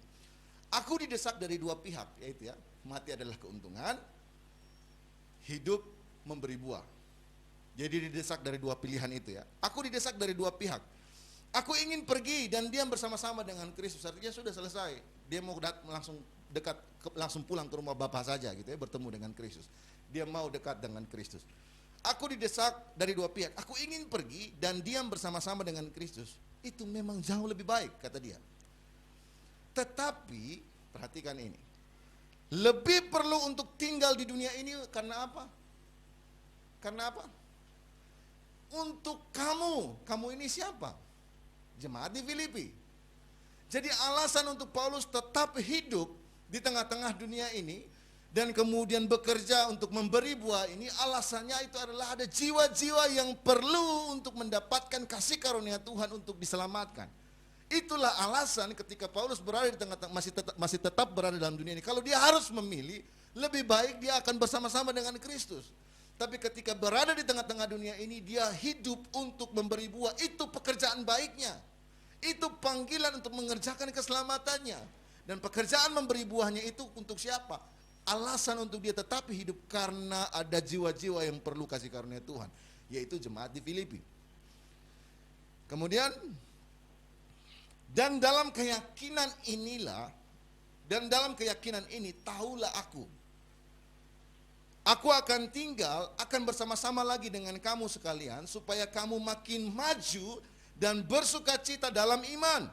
Aku didesak dari dua pihak, yaitu ya, mati adalah keuntungan, hidup memberi buah. Jadi didesak dari dua pilihan itu ya. Aku didesak dari dua pihak. Aku ingin pergi dan diam bersama-sama dengan Kristus. Artinya sudah selesai. Dia mau langsung pulang ke rumah Bapa saja gitu ya, bertemu dengan Kristus. Dia mau dekat dengan Kristus. Aku didesak dari dua pihak. Aku ingin pergi dan diam bersama-sama dengan Kristus. Itu memang jauh lebih baik, kata dia. Tetapi, perhatikan ini. Lebih perlu untuk tinggal di dunia ini karena apa? Karena apa? Untuk kamu ini siapa? Jemaat di Filipi. Jadi alasan untuk Paulus tetap hidup di tengah-tengah dunia ini dan kemudian bekerja untuk memberi buah ini, alasannya itu adalah ada jiwa-jiwa yang perlu untuk mendapatkan kasih karunia Tuhan untuk diselamatkan. Itulah alasan ketika Paulus berada di tengah-tengah, masih tetap berada dalam dunia ini. Kalau dia harus memilih, lebih baik dia akan bersama-sama dengan Kristus. Tapi ketika berada di tengah-tengah dunia ini, dia hidup untuk memberi buah. Itu pekerjaan baiknya. Itu panggilan untuk mengerjakan keselamatannya. Dan pekerjaan memberi buahnya itu untuk siapa? Alasan untuk dia tetap hidup karena ada jiwa-jiwa yang perlu kasih karunia Tuhan, yaitu jemaat di Filipi. Kemudian, dan dalam keyakinan ini tahulah aku akan tinggal, akan bersama-sama lagi dengan kamu sekalian, supaya kamu makin maju dan bersukacita dalam iman,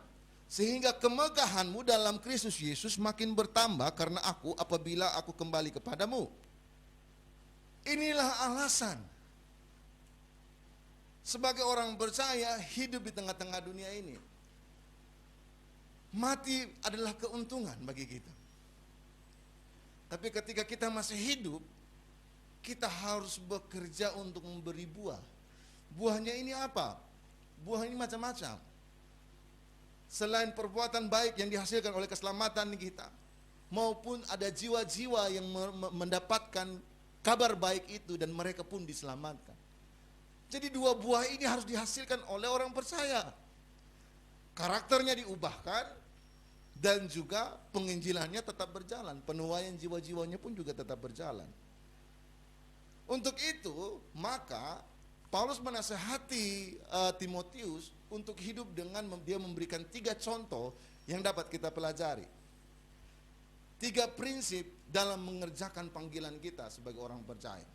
sehingga kemegahanmu dalam Kristus Yesus makin bertambah karena apabila aku kembali kepadamu. Inilah alasan sebagai orang percaya hidup di tengah-tengah dunia ini. Mati adalah keuntungan bagi kita. Tapi ketika kita masih hidup, kita harus bekerja untuk memberi buah. Buahnya ini apa? Buah ini macam-macam. Selain perbuatan baik yang dihasilkan oleh keselamatan kita, maupun ada jiwa-jiwa yang mendapatkan kabar baik itu dan mereka pun diselamatkan. Jadi dua buah ini harus dihasilkan oleh orang percaya. Karakternya diubahkan dan juga penginjilannya tetap berjalan. Penuaian jiwa-jiwanya pun juga tetap berjalan. Untuk itu, maka Paulus menasihati Timotius untuk hidup dengan dia memberikan 3 contoh yang dapat kita pelajari. 3 prinsip dalam mengerjakan panggilan kita sebagai orang percaya.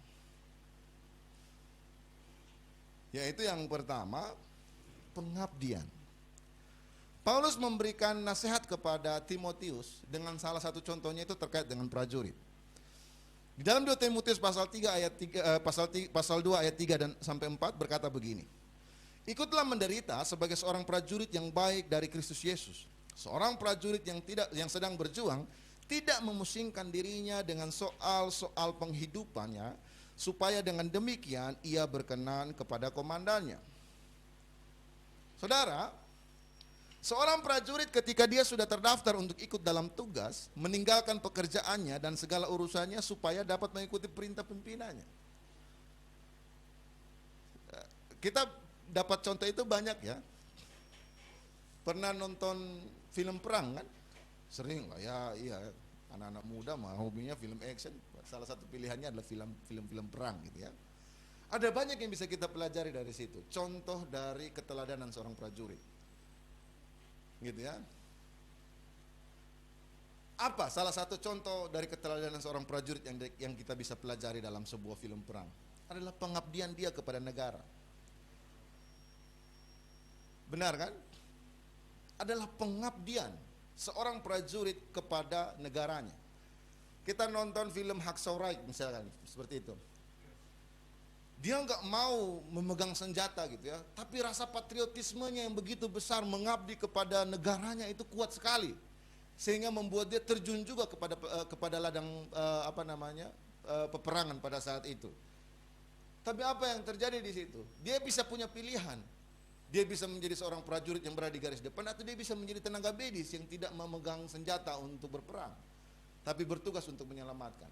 Yaitu yang pertama, pengabdian. Paulus memberikan nasihat kepada Timotius dengan salah satu contohnya itu terkait dengan prajurit. Di dalam 2 Timotius pasal 3 ayat 3 pasal 2 ayat 3 dan sampai 4 berkata begini. Ikutlah menderita sebagai seorang prajurit yang baik dari Kristus Yesus. Seorang prajurit yang sedang berjuang tidak memusingkan dirinya dengan soal-soal penghidupannya, supaya dengan demikian ia berkenan kepada komandannya. Saudara, seorang prajurit ketika dia sudah terdaftar untuk ikut dalam tugas, meninggalkan pekerjaannya dan segala urusannya supaya dapat mengikuti perintah pimpinannya. Kita dapat contoh itu banyak ya. Pernah nonton film perang kan? Sering lah ya, iya. Anak-anak muda mah hobinya film action. Salah satu pilihannya adalah film-film perang gitu ya. Ada banyak yang bisa kita pelajari dari situ. Contoh dari keteladanan seorang prajurit. Gitu ya. Apa salah satu contoh dari keteladanan seorang prajurit yang kita bisa pelajari dalam sebuah film perang? Adalah pengabdian dia kepada negara. Benar kan? Adalah pengabdian seorang prajurit kepada negaranya. Kita nonton film Hacksaw Ridge misalkan, seperti itu. Dia nggak mau memegang senjata gitu ya, tapi rasa patriotismenya yang begitu besar mengabdi kepada negaranya itu kuat sekali, sehingga membuat dia terjun juga kepada ladang peperangan pada saat itu. Tapi apa yang terjadi di situ? Dia bisa punya pilihan. Dia bisa menjadi seorang prajurit yang berada di garis depan, atau dia bisa menjadi tenaga medis yang tidak memegang senjata untuk berperang, tapi bertugas untuk menyelamatkan.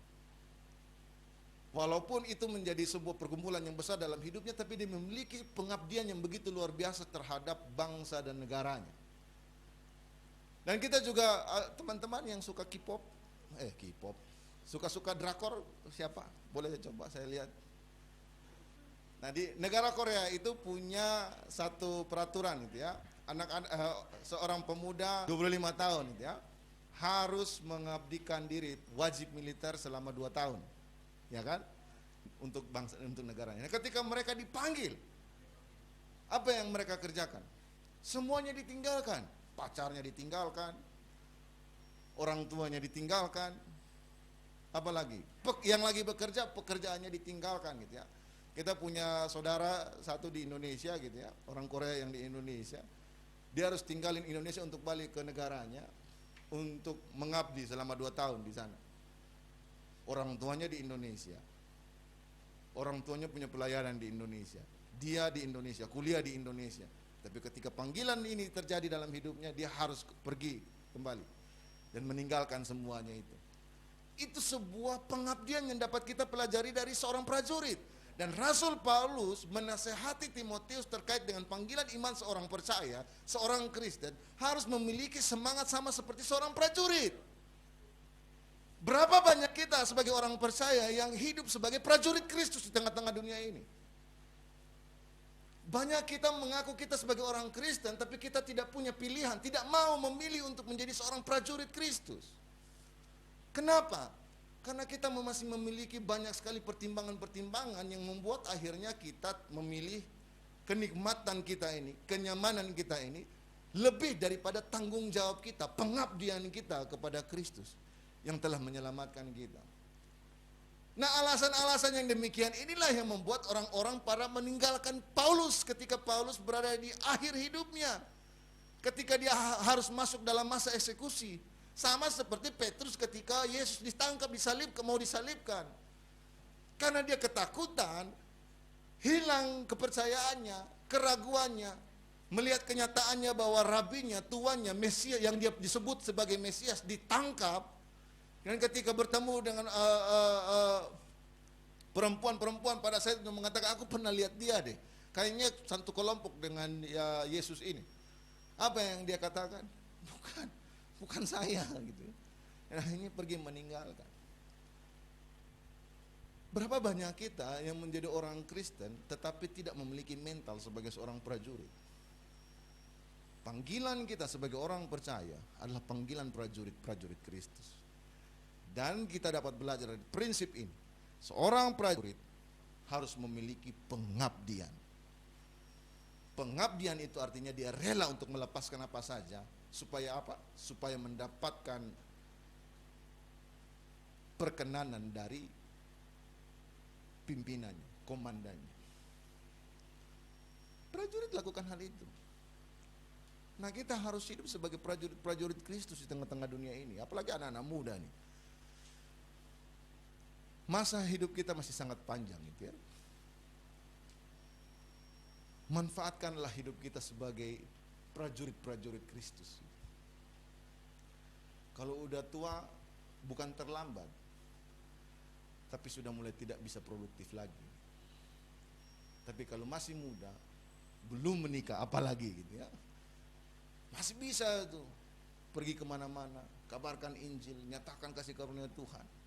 Walaupun itu menjadi sebuah pergumulan yang besar dalam hidupnya, tapi dia memiliki pengabdian yang begitu luar biasa terhadap bangsa dan negaranya. Dan kita juga teman-teman yang suka K-pop, suka-suka drakor, siapa? Boleh coba saya lihat. Nah, di negara Korea itu punya satu peraturan gitu ya. Seorang pemuda 25 tahun gitu ya, harus mengabdikan diri wajib militer selama 2 tahun. Ya kan? Untuk bangsa, untuk negaranya. Nah, ketika mereka dipanggil, apa yang mereka kerjakan? Semuanya ditinggalkan. Pacarnya ditinggalkan, orang tuanya ditinggalkan, apalagi yang lagi bekerja, pekerjaannya ditinggalkan gitu ya. Kita punya saudara satu di Indonesia gitu ya, orang Korea yang di Indonesia. Dia harus tinggalin Indonesia untuk balik ke negaranya, untuk mengabdi selama 2 tahun di sana. Orang tuanya di Indonesia, orang tuanya punya pelayanan di Indonesia, dia di Indonesia, kuliah di Indonesia. Tapi ketika panggilan ini terjadi dalam hidupnya, dia harus pergi kembali dan meninggalkan semuanya itu. Itu sebuah pengabdian yang dapat kita pelajari dari seorang prajurit. Dan Rasul Paulus menasehati Timotius terkait dengan panggilan iman seorang percaya, seorang Kristen harus memiliki semangat sama seperti seorang prajurit. Berapa banyak kita sebagai orang percaya yang hidup sebagai prajurit Kristus di tengah-tengah dunia ini? Banyak kita mengaku kita sebagai orang Kristen, tapi kita tidak punya pilihan, tidak mau memilih untuk menjadi seorang prajurit Kristus. Kenapa? Karena kita masih memiliki banyak sekali pertimbangan-pertimbangan yang membuat akhirnya kita memilih kenikmatan kita ini, kenyamanan kita ini, lebih daripada tanggung jawab kita, pengabdian kita kepada Kristus yang telah menyelamatkan kita. Nah, alasan-alasan yang demikian inilah yang membuat orang-orang para meninggalkan Paulus ketika Paulus berada di akhir hidupnya. Ketika dia harus masuk dalam masa eksekusi. Sama seperti Petrus ketika Yesus ditangkap, mau disalibkan. Karena dia ketakutan, hilang kepercayaannya, keraguannya, melihat kenyataannya bahwa rabinya, tuannya, Mesias yang dia disebut sebagai Mesias ditangkap. Dan ketika bertemu dengan perempuan-perempuan pada saat itu mengatakan, aku pernah lihat dia deh, kayaknya satu kelompok dengan Yesus ini. Apa yang dia katakan? Bukan saya gitu. Nah, ini pergi meninggalkan. Berapa banyak kita yang menjadi orang Kristen tetapi tidak memiliki mental sebagai seorang prajurit? Panggilan kita sebagai orang percaya adalah panggilan prajurit Kristus. Dan kita dapat belajar dari prinsip ini. Seorang prajurit harus memiliki pengabdian. Pengabdian itu artinya dia rela untuk melepaskan apa saja. Supaya apa? Supaya mendapatkan perkenanan dari pimpinannya, komandannya. Prajurit lakukan hal itu. Nah, kita harus hidup sebagai prajurit Kristus di tengah-tengah dunia ini. Apalagi anak-anak muda nih. Masa hidup kita masih sangat panjang gitu ya. Manfaatkanlah hidup kita sebagai prajurit-prajurit Kristus. Kalau udah tua, bukan terlambat, tapi sudah mulai tidak bisa produktif lagi. Tapi kalau masih muda, belum menikah, apalagi gitu ya, masih bisa tuh pergi kemana-mana, kabarkan Injil, nyatakan kasih karunia Tuhan.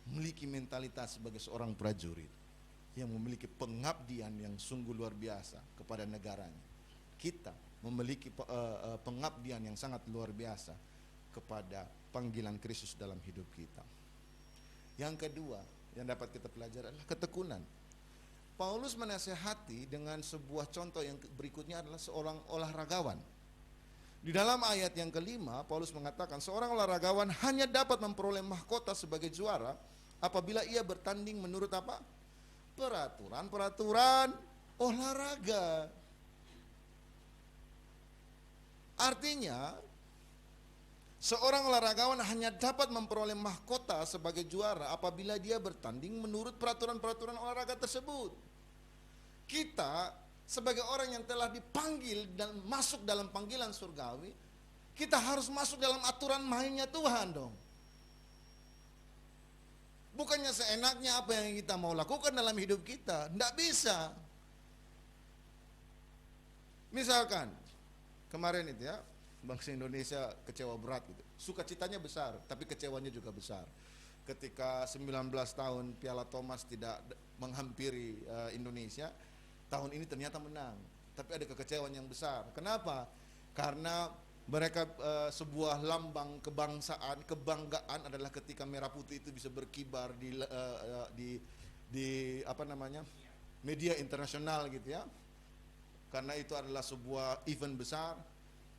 Memiliki mentalitas sebagai seorang prajurit yang memiliki pengabdian yang sungguh luar biasa kepada negaranya. Kita memiliki pengabdian yang sangat luar biasa kepada panggilan Kristus dalam hidup kita. Yang kedua yang dapat kita pelajari adalah ketekunan. Paulus menasihati dengan sebuah contoh yang berikutnya adalah seorang olahragawan. Di dalam ayat yang kelima, Paulus mengatakan seorang olahragawan hanya dapat memperoleh mahkota sebagai juara apabila ia bertanding menurut apa? Peraturan olahraga. Artinya, seorang olahragawan hanya dapat memperoleh mahkota sebagai juara apabila dia bertanding menurut peraturan-peraturan olahraga tersebut. Kita sebagai orang yang telah dipanggil dan masuk dalam panggilan surgawi, kita harus masuk dalam aturan mainnya Tuhan dong. Bukannya seenaknya apa yang kita mau lakukan dalam hidup kita, tidak bisa. Misalkan kemarin itu ya, bangsa Indonesia kecewa berat gitu. Sukacitanya besar, tapi kecewanya juga besar. Ketika 19 tahun Piala Thomas tidak menghampiri Indonesia, tahun ini ternyata menang. Tapi ada kekecewaan yang besar. Kenapa? Karena mereka sebuah lambang kebangsaan, kebanggaan adalah ketika merah putih itu bisa berkibar di apa namanya? Media internasional gitu ya. Karena itu adalah sebuah event besar.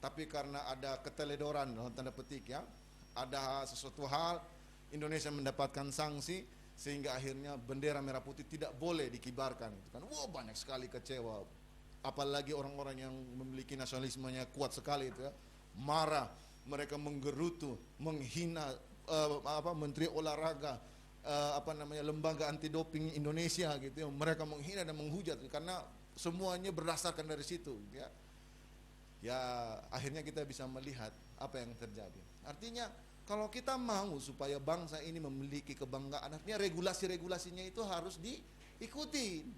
Tapi karena ada keteledoran dalam tanda petik ya, ada sesuatu hal, Indonesia mendapatkan sanksi sehingga akhirnya bendera merah putih tidak boleh dikibarkan gitu kan. Wah, banyak sekali kecewa. Apalagi orang-orang yang memiliki nasionalismenya kuat sekali itu ya, marah, mereka menggerutu, menghina menteri olahraga, lembaga anti doping Indonesia gitu ya. Mereka menghina dan menghujat karena semuanya berdasarkan dari situ gitu ya. Ya, akhirnya kita bisa melihat apa yang terjadi. Artinya kalau kita mau supaya bangsa ini memiliki kebanggaan, artinya regulasi-regulasinya itu harus diikuti.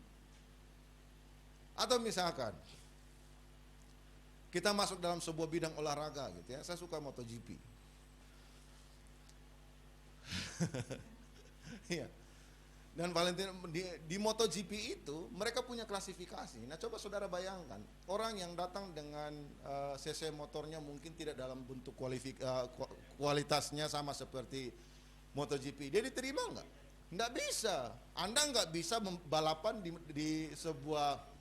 Atau misalkan kita masuk dalam sebuah bidang olahraga gitu ya. Saya suka MotoGP. Iya. Dan Valentino di MotoGP itu mereka punya klasifikasi. Nah, coba saudara bayangkan, orang yang datang dengan cc motornya mungkin tidak dalam bentuk kualitasnya sama seperti MotoGP. Dia diterima nggak? Nggak bisa. Anda nggak bisa balapan di sebuah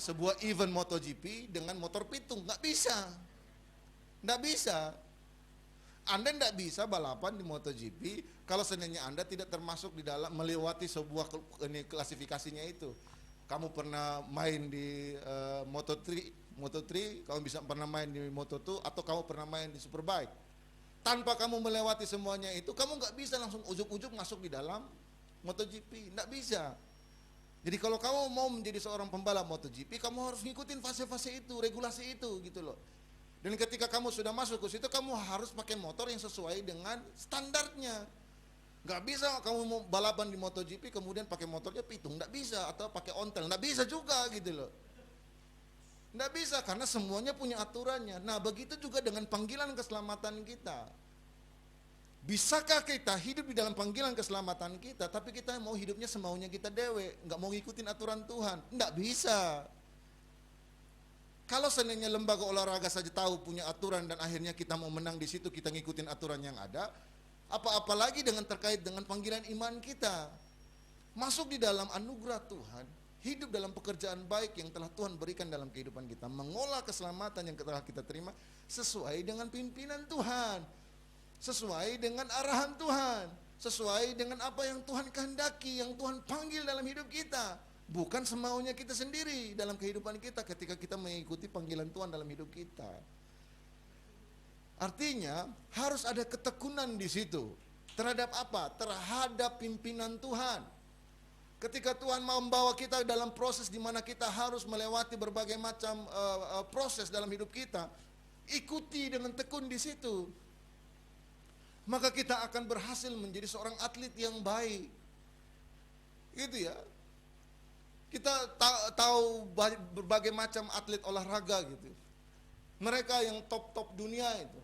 sebuah event MotoGP dengan motor pitung. Nggak bisa. Nggak bisa. Anda tidak bisa balapan di MotoGP kalau seandainya Anda tidak termasuk di dalam melewati sebuah klasifikasinya itu. Kamu pernah main di Moto3, kamu bisa pernah main di Moto2, atau kamu pernah main di Superbike. Tanpa kamu melewati semuanya itu, kamu nggak bisa langsung ujuk-ujuk masuk di dalam MotoGP, nggak bisa. Jadi kalau kamu mau menjadi seorang pembalap MotoGP, kamu harus ngikutin fase-fase itu, regulasi itu gitu loh. Dan ketika kamu sudah masuk ke situ, kamu harus pakai motor yang sesuai dengan standarnya. Gak bisa kamu mau balapan di MotoGP kemudian pakai motornya pitung, gak bisa. Atau pakai ontel, gak bisa juga gitu loh. Gak bisa karena semuanya punya aturannya. Nah, begitu juga dengan panggilan keselamatan kita. Bisakah kita hidup di dalam panggilan keselamatan kita, tapi kita mau hidupnya semaunya kita dewe, gak mau ngikutin aturan Tuhan? Gak bisa. Kalau seandainya lembaga olahraga saja tahu punya aturan dan akhirnya kita mau menang di situ, kita ngikutin aturan yang ada, apa-apa lagi dengan terkait dengan panggilan iman kita. masuk di dalam anugerah Tuhan, hidup dalam pekerjaan baik yang telah Tuhan berikan dalam kehidupan kita, mengolah keselamatan yang telah kita terima sesuai dengan pimpinan Tuhan, sesuai dengan arahan Tuhan, sesuai dengan apa yang Tuhan kehendaki, yang Tuhan panggil dalam hidup kita. Bukan semaunya kita sendiri dalam kehidupan kita ketika kita mengikuti panggilan Tuhan dalam hidup kita. Artinya harus ada ketekunan di situ. Terhadap apa? Terhadap pimpinan Tuhan. Ketika Tuhan mau membawa kita dalam proses di mana kita harus melewati berbagai macam proses dalam hidup kita, ikuti dengan tekun di situ. Maka kita akan berhasil menjadi seorang atlet yang baik. Gitu ya. Kita tahu berbagai macam atlet olahraga gitu. Mereka yang top-top dunia itu.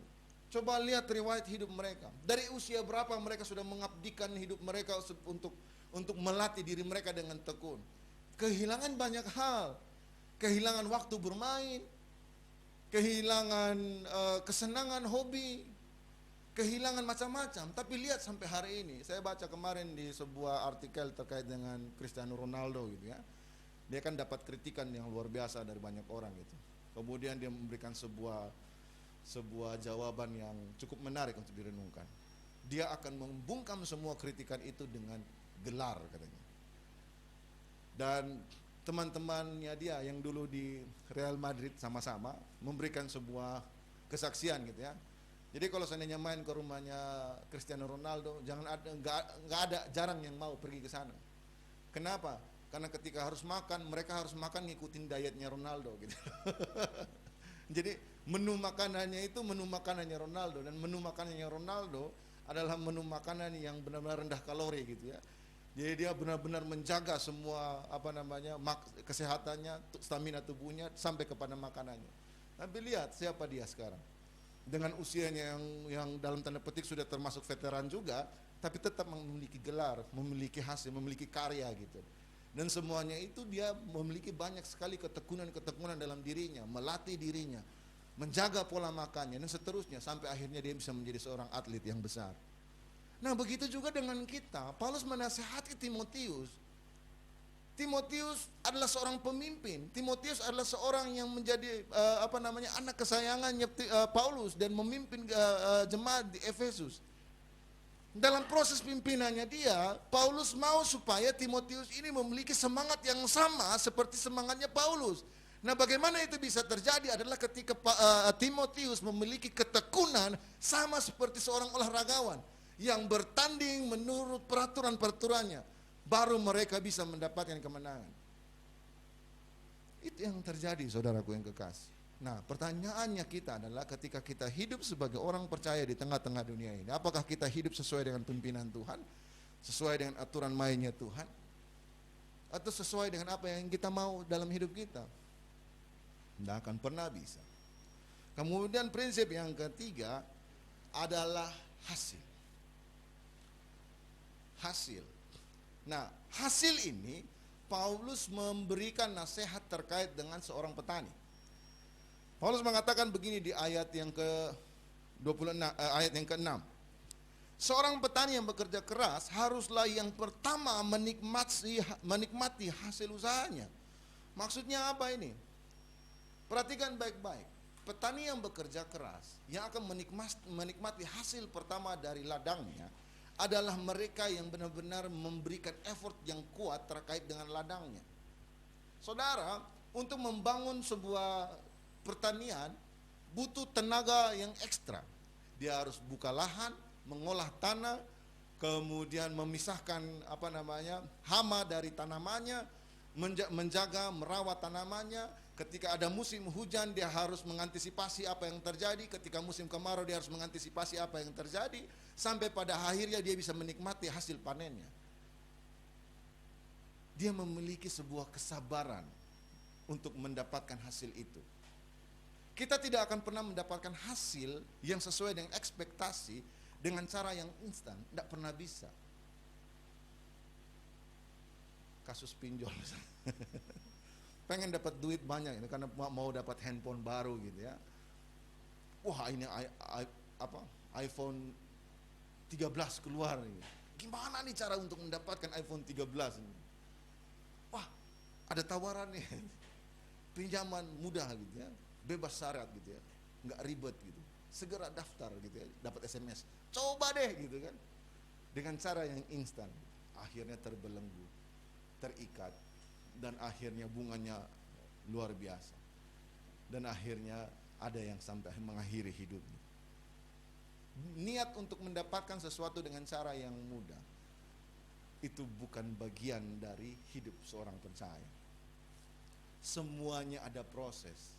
Coba lihat riwayat hidup mereka. Dari usia berapa mereka sudah mengabdikan hidup mereka untuk melatih diri mereka dengan tekun. Kehilangan banyak hal. Kehilangan waktu bermain. Kehilangan kesenangan hobi. Kehilangan macam-macam. Tapi lihat sampai hari ini. Saya baca kemarin di sebuah artikel terkait dengan Cristiano Ronaldo gitu ya. Dia kan dapat kritikan yang luar biasa dari banyak orang gitu. Kemudian dia memberikan sebuah jawaban yang cukup menarik untuk direnungkan. Dia akan membungkam semua kritikan itu dengan gelar katanya. Dan teman-temannya dia yang dulu di Real Madrid sama-sama memberikan sebuah kesaksian gitu ya. Jadi kalau seandainya main ke rumahnya Cristiano Ronaldo, nggak ada, jarang yang mau pergi ke sana. Kenapa? Karena ketika harus makan, mereka harus makan ngikutin dietnya Ronaldo gitu. Jadi menu makanannya itu menu makanannya Ronaldo, dan menu makanannya Ronaldo adalah menu makanan yang benar-benar rendah kalori gitu ya. Jadi dia benar-benar menjaga semua kesehatannya, stamina tubuhnya sampai kepada makanannya. Tapi lihat siapa dia sekarang. Dengan usianya yang dalam tanda petik sudah termasuk veteran juga, tapi tetap memiliki gelar, memiliki hasil, memiliki karya gitu. Dan semuanya itu dia memiliki banyak sekali ketekunan dalam dirinya, melatih dirinya, menjaga pola makannya dan seterusnya sampai akhirnya dia bisa menjadi seorang atlet yang besar. Nah, begitu juga dengan kita. Paulus menasihati Timotius. Timotius adalah seorang pemimpin. Timotius adalah seorang yang menjadi anak kesayangannya Paulus dan memimpin jemaat di Efesus. Dalam proses pimpinannya dia, Paulus mau supaya Timotius ini memiliki semangat yang sama seperti semangatnya Paulus. Nah, bagaimana itu bisa terjadi adalah ketika Timotius memiliki ketekunan sama seperti seorang olahragawan yang bertanding menurut peraturan-peraturannya, baru mereka bisa mendapatkan kemenangan. Itu yang terjadi, saudaraku yang kekasih. Nah, pertanyaannya kita adalah ketika kita hidup sebagai orang percaya di tengah-tengah dunia ini, apakah kita hidup sesuai dengan pimpinan Tuhan, sesuai dengan aturan mainnya Tuhan, atau sesuai dengan apa yang kita mau dalam hidup kita? Tidak akan pernah bisa. Kemudian prinsip yang ketiga adalah hasil. Hasil. Nah, hasil ini Paulus memberikan nasihat terkait dengan seorang petani. Paulus mengatakan begini di ayat yang ke-26, ayat yang ke-6. Seorang petani yang bekerja keras haruslah yang pertama menikmati hasil usahanya. Maksudnya apa ini? Perhatikan baik-baik. Petani yang bekerja keras, yang akan menikmati hasil pertama dari ladangnya, adalah mereka yang benar-benar memberikan effort yang kuat terkait dengan ladangnya. Saudara, untuk membangun sebuah pertanian butuh tenaga yang ekstra. Dia harus buka lahan, mengolah tanah, kemudian memisahkan hama dari tanamannya, menjaga, merawat tanamannya. Ketika ada musim hujan dia harus mengantisipasi apa yang terjadi, ketika musim kemarau dia harus mengantisipasi apa yang terjadi, sampai pada akhirnya dia bisa menikmati hasil panennya. Dia memiliki sebuah kesabaran untuk mendapatkan hasil itu. Kita tidak akan pernah mendapatkan hasil yang sesuai dengan ekspektasi dengan cara yang instan, tidak pernah bisa. Kasus pinjol misalnya. Pengen dapat duit banyak ini karena mau dapat handphone baru gitu ya. Wah, ini iPhone 13 keluar nih. Gimana nih cara untuk mendapatkan iPhone 13 ini? Wah, ada tawaran nih. Pinjaman mudah gitu ya, bebas syarat gitu ya, nggak ribet gitu. Segera daftar gitu ya, dapat SMS. Coba deh gitu kan. Dengan cara yang instan. Akhirnya terbelenggu, terikat, dan akhirnya bunganya luar biasa. Dan akhirnya ada yang sampai mengakhiri hidupnya. Niat untuk mendapatkan sesuatu dengan cara yang mudah itu bukan bagian dari hidup seorang percaya. Semuanya ada proses.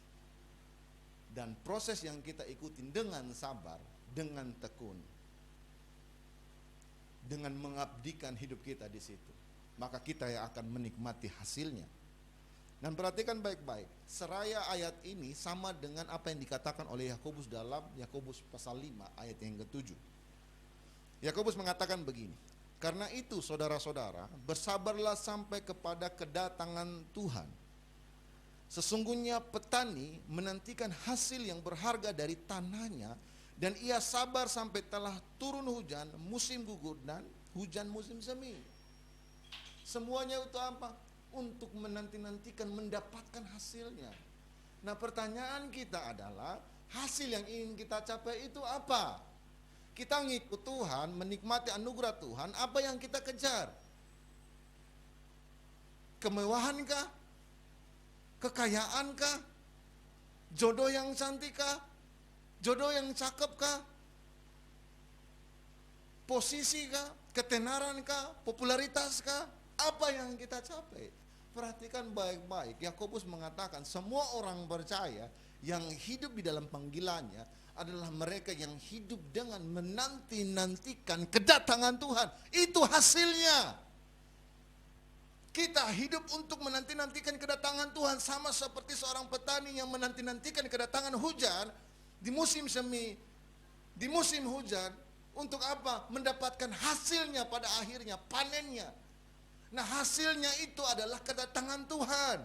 Dan proses yang kita ikutin dengan sabar, dengan tekun, dengan mengabdikan hidup kita di situ, maka kita yang akan menikmati hasilnya. Dan perhatikan baik-baik, seraya ayat ini sama dengan apa yang dikatakan oleh Yakobus dalam Yakobus pasal 5 ayat yang ke-7. Yakobus mengatakan begini, karena itu saudara-saudara, bersabarlah sampai kepada kedatangan Tuhan. Sesungguhnya petani menantikan hasil yang berharga dari tanahnya, dan ia sabar sampai telah turun hujan musim gugur dan hujan musim semi. Semuanya itu apa? Untuk menanti-nantikan mendapatkan hasilnya. Nah, pertanyaan kita adalah, hasil yang ingin kita capai itu apa? Kita ngikut Tuhan, menikmati anugerah Tuhan, apa yang kita kejar? Kemewahankah? Kekayaankah? Jodoh yang cantikkah? Jodoh yang cakepkah? Posisikah? Ketenarankah? Popularitaskah? Apa yang kita capai? Perhatikan baik-baik, Yakobus mengatakan semua orang percaya yang hidup di dalam panggilannya adalah mereka yang hidup dengan menanti-nantikan kedatangan Tuhan. Itu hasilnya. Kita hidup untuk menanti-nantikan kedatangan Tuhan, sama seperti seorang petani yang menanti-nantikan kedatangan hujan di musim semi, di musim hujan. Untuk apa? Mendapatkan hasilnya pada akhirnya, panennya. Nah, hasilnya itu adalah kedatangan Tuhan.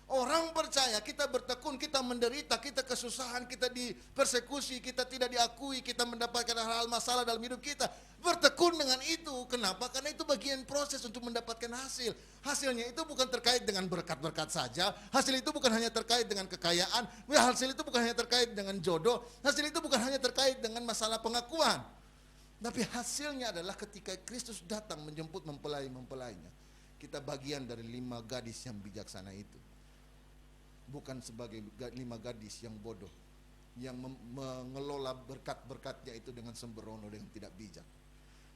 Orang percaya, kita bertekun, kita menderita, kita kesusahan, kita dipersekusi, kita tidak diakui, kita mendapatkan hal-hal masalah dalam hidup kita. Bertekun dengan itu. Kenapa? Karena itu bagian proses untuk mendapatkan hasil. Hasilnya itu bukan terkait dengan berkat-berkat saja. Hasil itu bukan hanya terkait dengan kekayaan. Hasil itu bukan hanya terkait dengan jodoh. Hasil itu bukan hanya terkait dengan masalah pengakuan. Tapi hasilnya adalah ketika Kristus datang menjemput mempelai-mempelainya. Kita bagian dari 5 gadis yang bijaksana itu. Bukan sebagai 5 gadis yang bodoh, yang mengelola berkat-berkatnya itu dengan sembrono, dengan tidak bijak,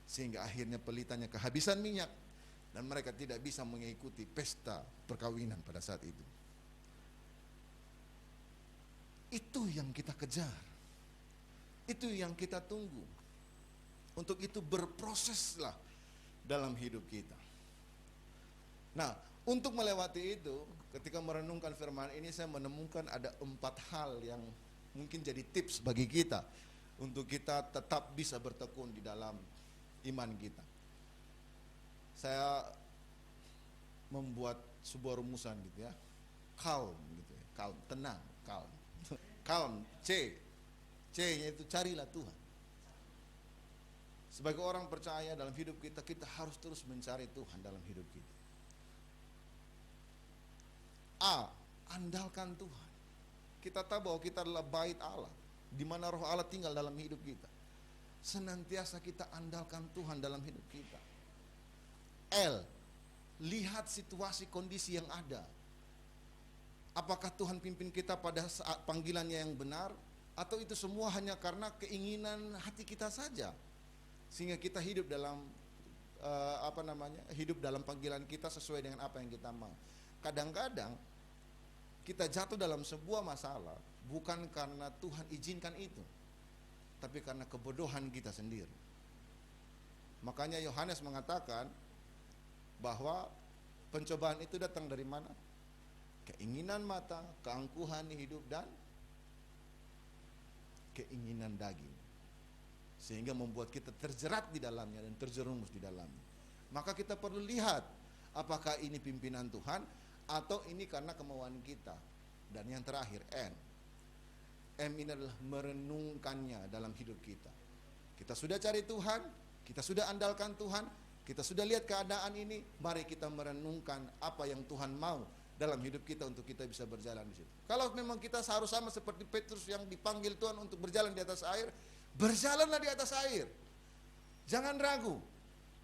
sehingga akhirnya pelitanya kehabisan minyak dan mereka tidak bisa mengikuti pesta perkawinan pada saat itu. Itu yang kita kejar, itu yang kita tunggu. Untuk itu berproseslah dalam hidup kita. Nah, untuk melewati itu, ketika merenungkan firman ini, saya menemukan ada 4 hal yang mungkin jadi tips bagi kita untuk kita tetap bisa bertekun di dalam iman kita. Saya membuat sebuah rumusan gitu ya, calm gitu ya, calm, tenang, calm, calm, C-nya itu carilah Tuhan. Sebagai orang percaya dalam hidup kita, kita harus terus mencari Tuhan dalam hidup kita. A, andalkan Tuhan. Kita tahu bahwa kita adalah bait Allah, di mana roh Allah tinggal dalam hidup kita. Senantiasa kita andalkan Tuhan dalam hidup kita. L, lihat situasi kondisi yang ada. Apakah Tuhan pimpin kita pada saat panggilannya yang benar, atau itu semua hanya karena keinginan hati kita saja, sehingga kita hidup dalam hidup dalam panggilan kita sesuai dengan apa yang kita mau. Kadang-kadang kita jatuh dalam sebuah masalah bukan karena Tuhan izinkan itu, tapi karena kebodohan kita sendiri. Makanya Yohanes mengatakan bahwa pencobaan itu datang dari mana? Keinginan mata, keangkuhan hidup, dan keinginan daging, sehingga membuat kita terjerat di dalamnya dan terjerumus di dalamnya. Maka kita perlu lihat, apakah ini pimpinan Tuhan atau ini karena kemauan kita. Dan yang terakhir, M ini adalah merenungkannya dalam hidup kita. Kita sudah cari Tuhan, Kita sudah andalkan Tuhan, kita sudah lihat keadaan ini, mari kita merenungkan apa yang Tuhan mau dalam hidup kita untuk kita bisa berjalan di situ. Kalau memang kita harus sama seperti Petrus yang dipanggil Tuhan untuk berjalan di atas air, berjalanlah di atas air. Jangan ragu,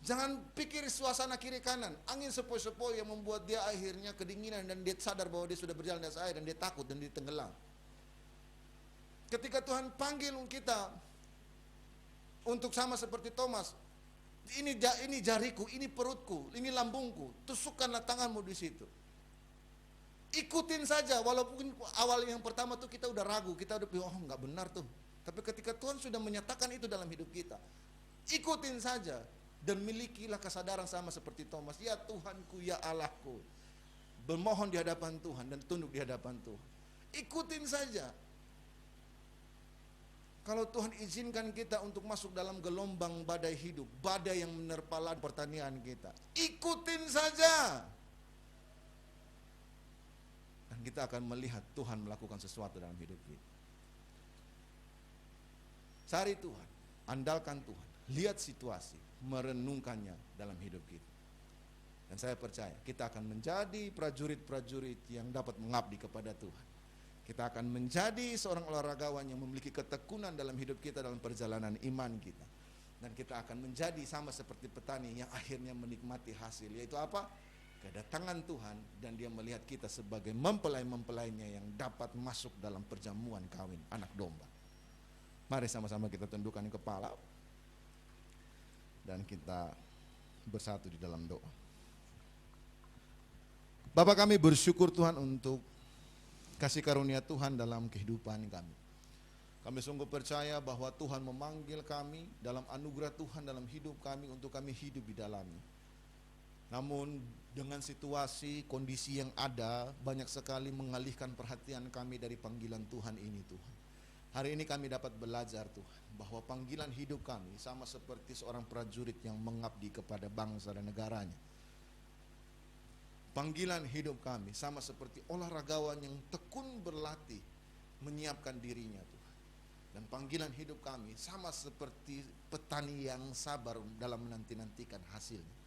jangan pikir suasana kiri kanan, angin sepoi-sepoi yang membuat dia akhirnya kedinginan dan dia sadar bahwa dia sudah berjalan di atas air dan dia takut dan dia tenggelam. Ketika Tuhan panggil kita untuk sama seperti Thomas, ini jariku, ini perutku, ini lambungku, tusukkanlah tanganmu di situ. Ikutin saja, walaupun awal yang pertama tuh kita udah ragu, kita udah nggak benar tuh. Tapi ketika Tuhan sudah menyatakan itu dalam hidup kita, ikutin saja dan milikilah kesadaran sama seperti Thomas. Ya Tuhanku, ya Allahku, bermohon di hadapan Tuhan dan tunduk di hadapan Tuhan. Ikutin saja. Kalau Tuhan izinkan kita untuk masuk dalam gelombang badai hidup, badai yang menerpa ladang pertanian kita, ikutin saja. Dan kita akan melihat Tuhan melakukan sesuatu dalam hidup kita. Cari Tuhan, andalkan Tuhan, lihat situasi, merenungkannya dalam hidup kita. Dan saya percaya kita akan menjadi prajurit-prajurit yang dapat mengabdi kepada Tuhan. Kita akan menjadi seorang olahragawan yang memiliki ketekunan dalam hidup kita, dalam perjalanan iman kita. Dan kita akan menjadi sama seperti petani yang akhirnya menikmati hasil. Yaitu apa? Kedatangan Tuhan, dan dia melihat kita sebagai mempelai-mempelainya yang dapat masuk dalam perjamuan kawin anak domba. Mari sama-sama kita tundukkan kepala dan kita bersatu di dalam doa. Bapa, kami bersyukur Tuhan untuk kasih karunia Tuhan dalam kehidupan kami. Kami sungguh percaya bahwa Tuhan memanggil kami dalam anugerah Tuhan dalam hidup kami untuk kami hidup di dalamnya. Namun dengan situasi, kondisi yang ada, banyak sekali mengalihkan perhatian kami dari panggilan Tuhan ini Tuhan. Hari ini kami dapat belajar Tuhan, bahwa panggilan hidup kami sama seperti seorang prajurit yang mengabdi kepada bangsa dan negaranya. Panggilan hidup kami sama seperti olahragawan yang tekun berlatih menyiapkan dirinya Tuhan. Dan panggilan hidup kami sama seperti petani yang sabar dalam menanti-nantikan hasilnya.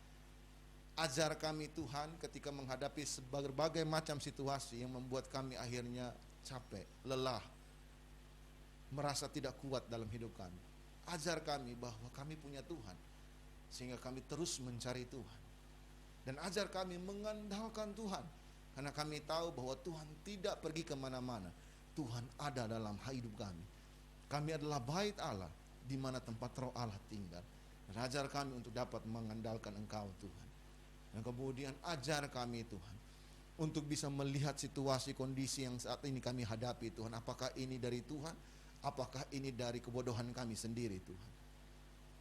Ajar kami Tuhan ketika menghadapi berbagai macam situasi yang membuat kami akhirnya capek, lelah, merasa tidak kuat dalam hidup kami. Ajar kami bahwa kami punya Tuhan, sehingga kami terus mencari Tuhan. Dan ajar kami mengandalkan Tuhan, karena kami tahu bahwa Tuhan tidak pergi kemana-mana. Tuhan ada dalam hidup kami. Kami adalah bait Allah, di mana tempat roh Allah tinggal. Dan ajar kami untuk dapat mengandalkan Engkau Tuhan. Dan kemudian ajar kami Tuhan, untuk bisa melihat situasi kondisi yang saat ini kami hadapi Tuhan. Apakah ini dari Tuhan? Apakah ini dari kebodohan kami sendiri Tuhan?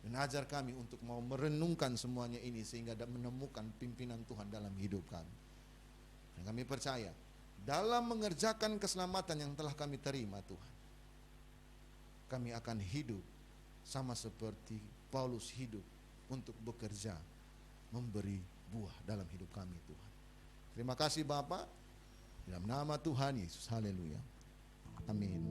Dan ajar kami untuk mau merenungkan semuanya ini sehingga menemukan pimpinan Tuhan dalam hidup kami. Dan kami percaya dalam mengerjakan keselamatan yang telah kami terima Tuhan, kami akan hidup sama seperti Paulus hidup untuk bekerja, memberi buah dalam hidup kami Tuhan. Terima kasih Bapa, dalam nama Tuhan Yesus. Haleluya. Amin.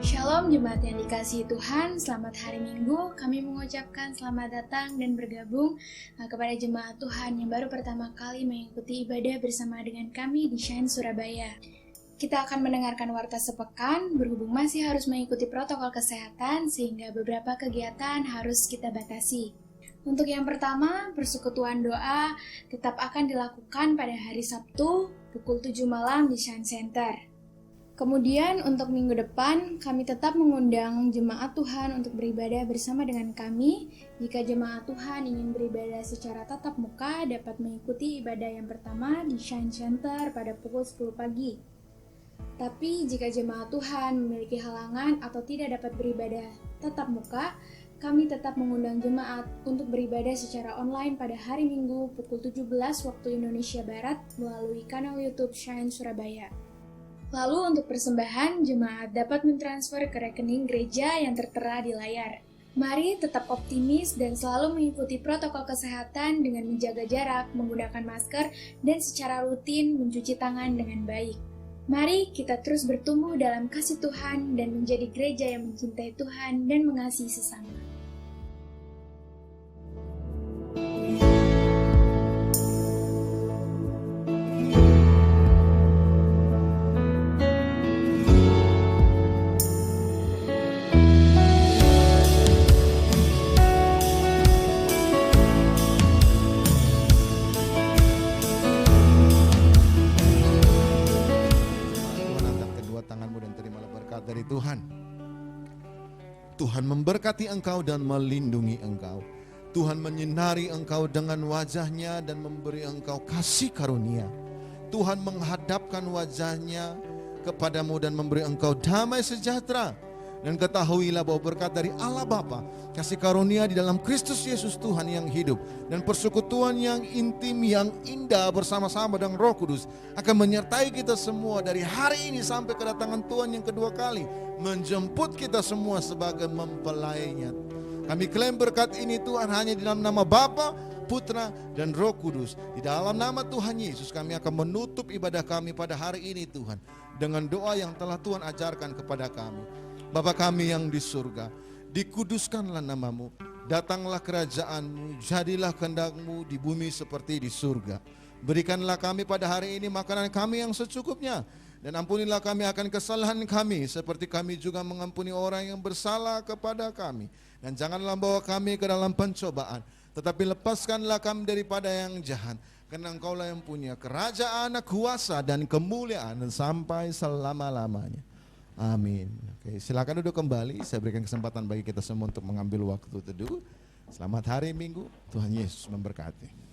Shalom jemaat yang dikasihi Tuhan, selamat hari Minggu. Kami mengucapkan selamat datang dan bergabung kepada jemaat Tuhan yang baru pertama kali mengikuti ibadah bersama dengan kami di Shine Surabaya. Kita akan mendengarkan warta sepekan, berhubung masih harus mengikuti protokol kesehatan sehingga beberapa kegiatan harus kita batasi. Untuk yang pertama, persekutuan doa tetap akan dilakukan pada hari Sabtu pukul 7 malam di Shine Center. Kemudian untuk minggu depan, kami tetap mengundang jemaat Tuhan untuk beribadah bersama dengan kami. Jika jemaat Tuhan ingin beribadah secara tatap muka, dapat mengikuti ibadah yang pertama di Shine Center pada pukul 10 pagi. Tapi jika jemaat Tuhan memiliki halangan atau tidak dapat beribadah tatap muka, kami tetap mengundang jemaat untuk beribadah secara online pada hari Minggu pukul 17 waktu Indonesia Barat melalui kanal YouTube Shine Surabaya. Lalu untuk persembahan, jemaat dapat mentransfer ke rekening gereja yang tertera di layar. Mari tetap optimis dan selalu mengikuti protokol kesehatan dengan menjaga jarak, menggunakan masker, dan secara rutin mencuci tangan dengan baik. Mari kita terus bertumbuh dalam kasih Tuhan dan menjadi gereja yang mencintai Tuhan dan mengasihi sesama. Tuhan, angkat kedua tanganmu dan terimalah berkat dari Tuhan. Tuhan memberkati engkau dan melindungi engkau. Tuhan menyinari engkau dengan wajahnya dan memberi engkau kasih karunia. Tuhan menghadapkan wajahnya kepadamu dan memberi engkau damai sejahtera. Dan ketahuilah bahwa berkat dari Allah Bapa, kasih karunia di dalam Kristus Yesus Tuhan yang hidup, dan persekutuan yang intim, yang indah bersama-sama dengan Roh Kudus akan menyertai kita semua dari hari ini sampai kedatangan Tuhan yang kedua kali, menjemput kita semua sebagai mempelainya. Kami klaim berkat ini Tuhan hanya di dalam nama Bapa, Putra, dan Roh Kudus. Di dalam nama Tuhan Yesus kami akan menutup ibadah kami pada hari ini Tuhan, dengan doa yang telah Tuhan ajarkan kepada kami. Bapa kami yang di surga, dikuduskanlah namamu, datanglah kerajaanmu, jadilah kehendakmu di bumi seperti di surga. Berikanlah kami pada hari ini makanan kami yang secukupnya, dan ampunilah kami akan kesalahan kami, seperti kami juga mengampuni orang yang bersalah kepada kami. Dan janganlah bawa kami ke dalam pencobaan, tetapi lepaskanlah kami daripada yang jahat. Karena Engkaulah yang punya kerajaan, kuasa, dan kemuliaan sampai selama-lamanya. Amin. Oke, silakan duduk kembali. Saya berikan kesempatan bagi kita semua untuk mengambil waktu teduh. Selamat hari Minggu. Tuhan Yesus memberkati.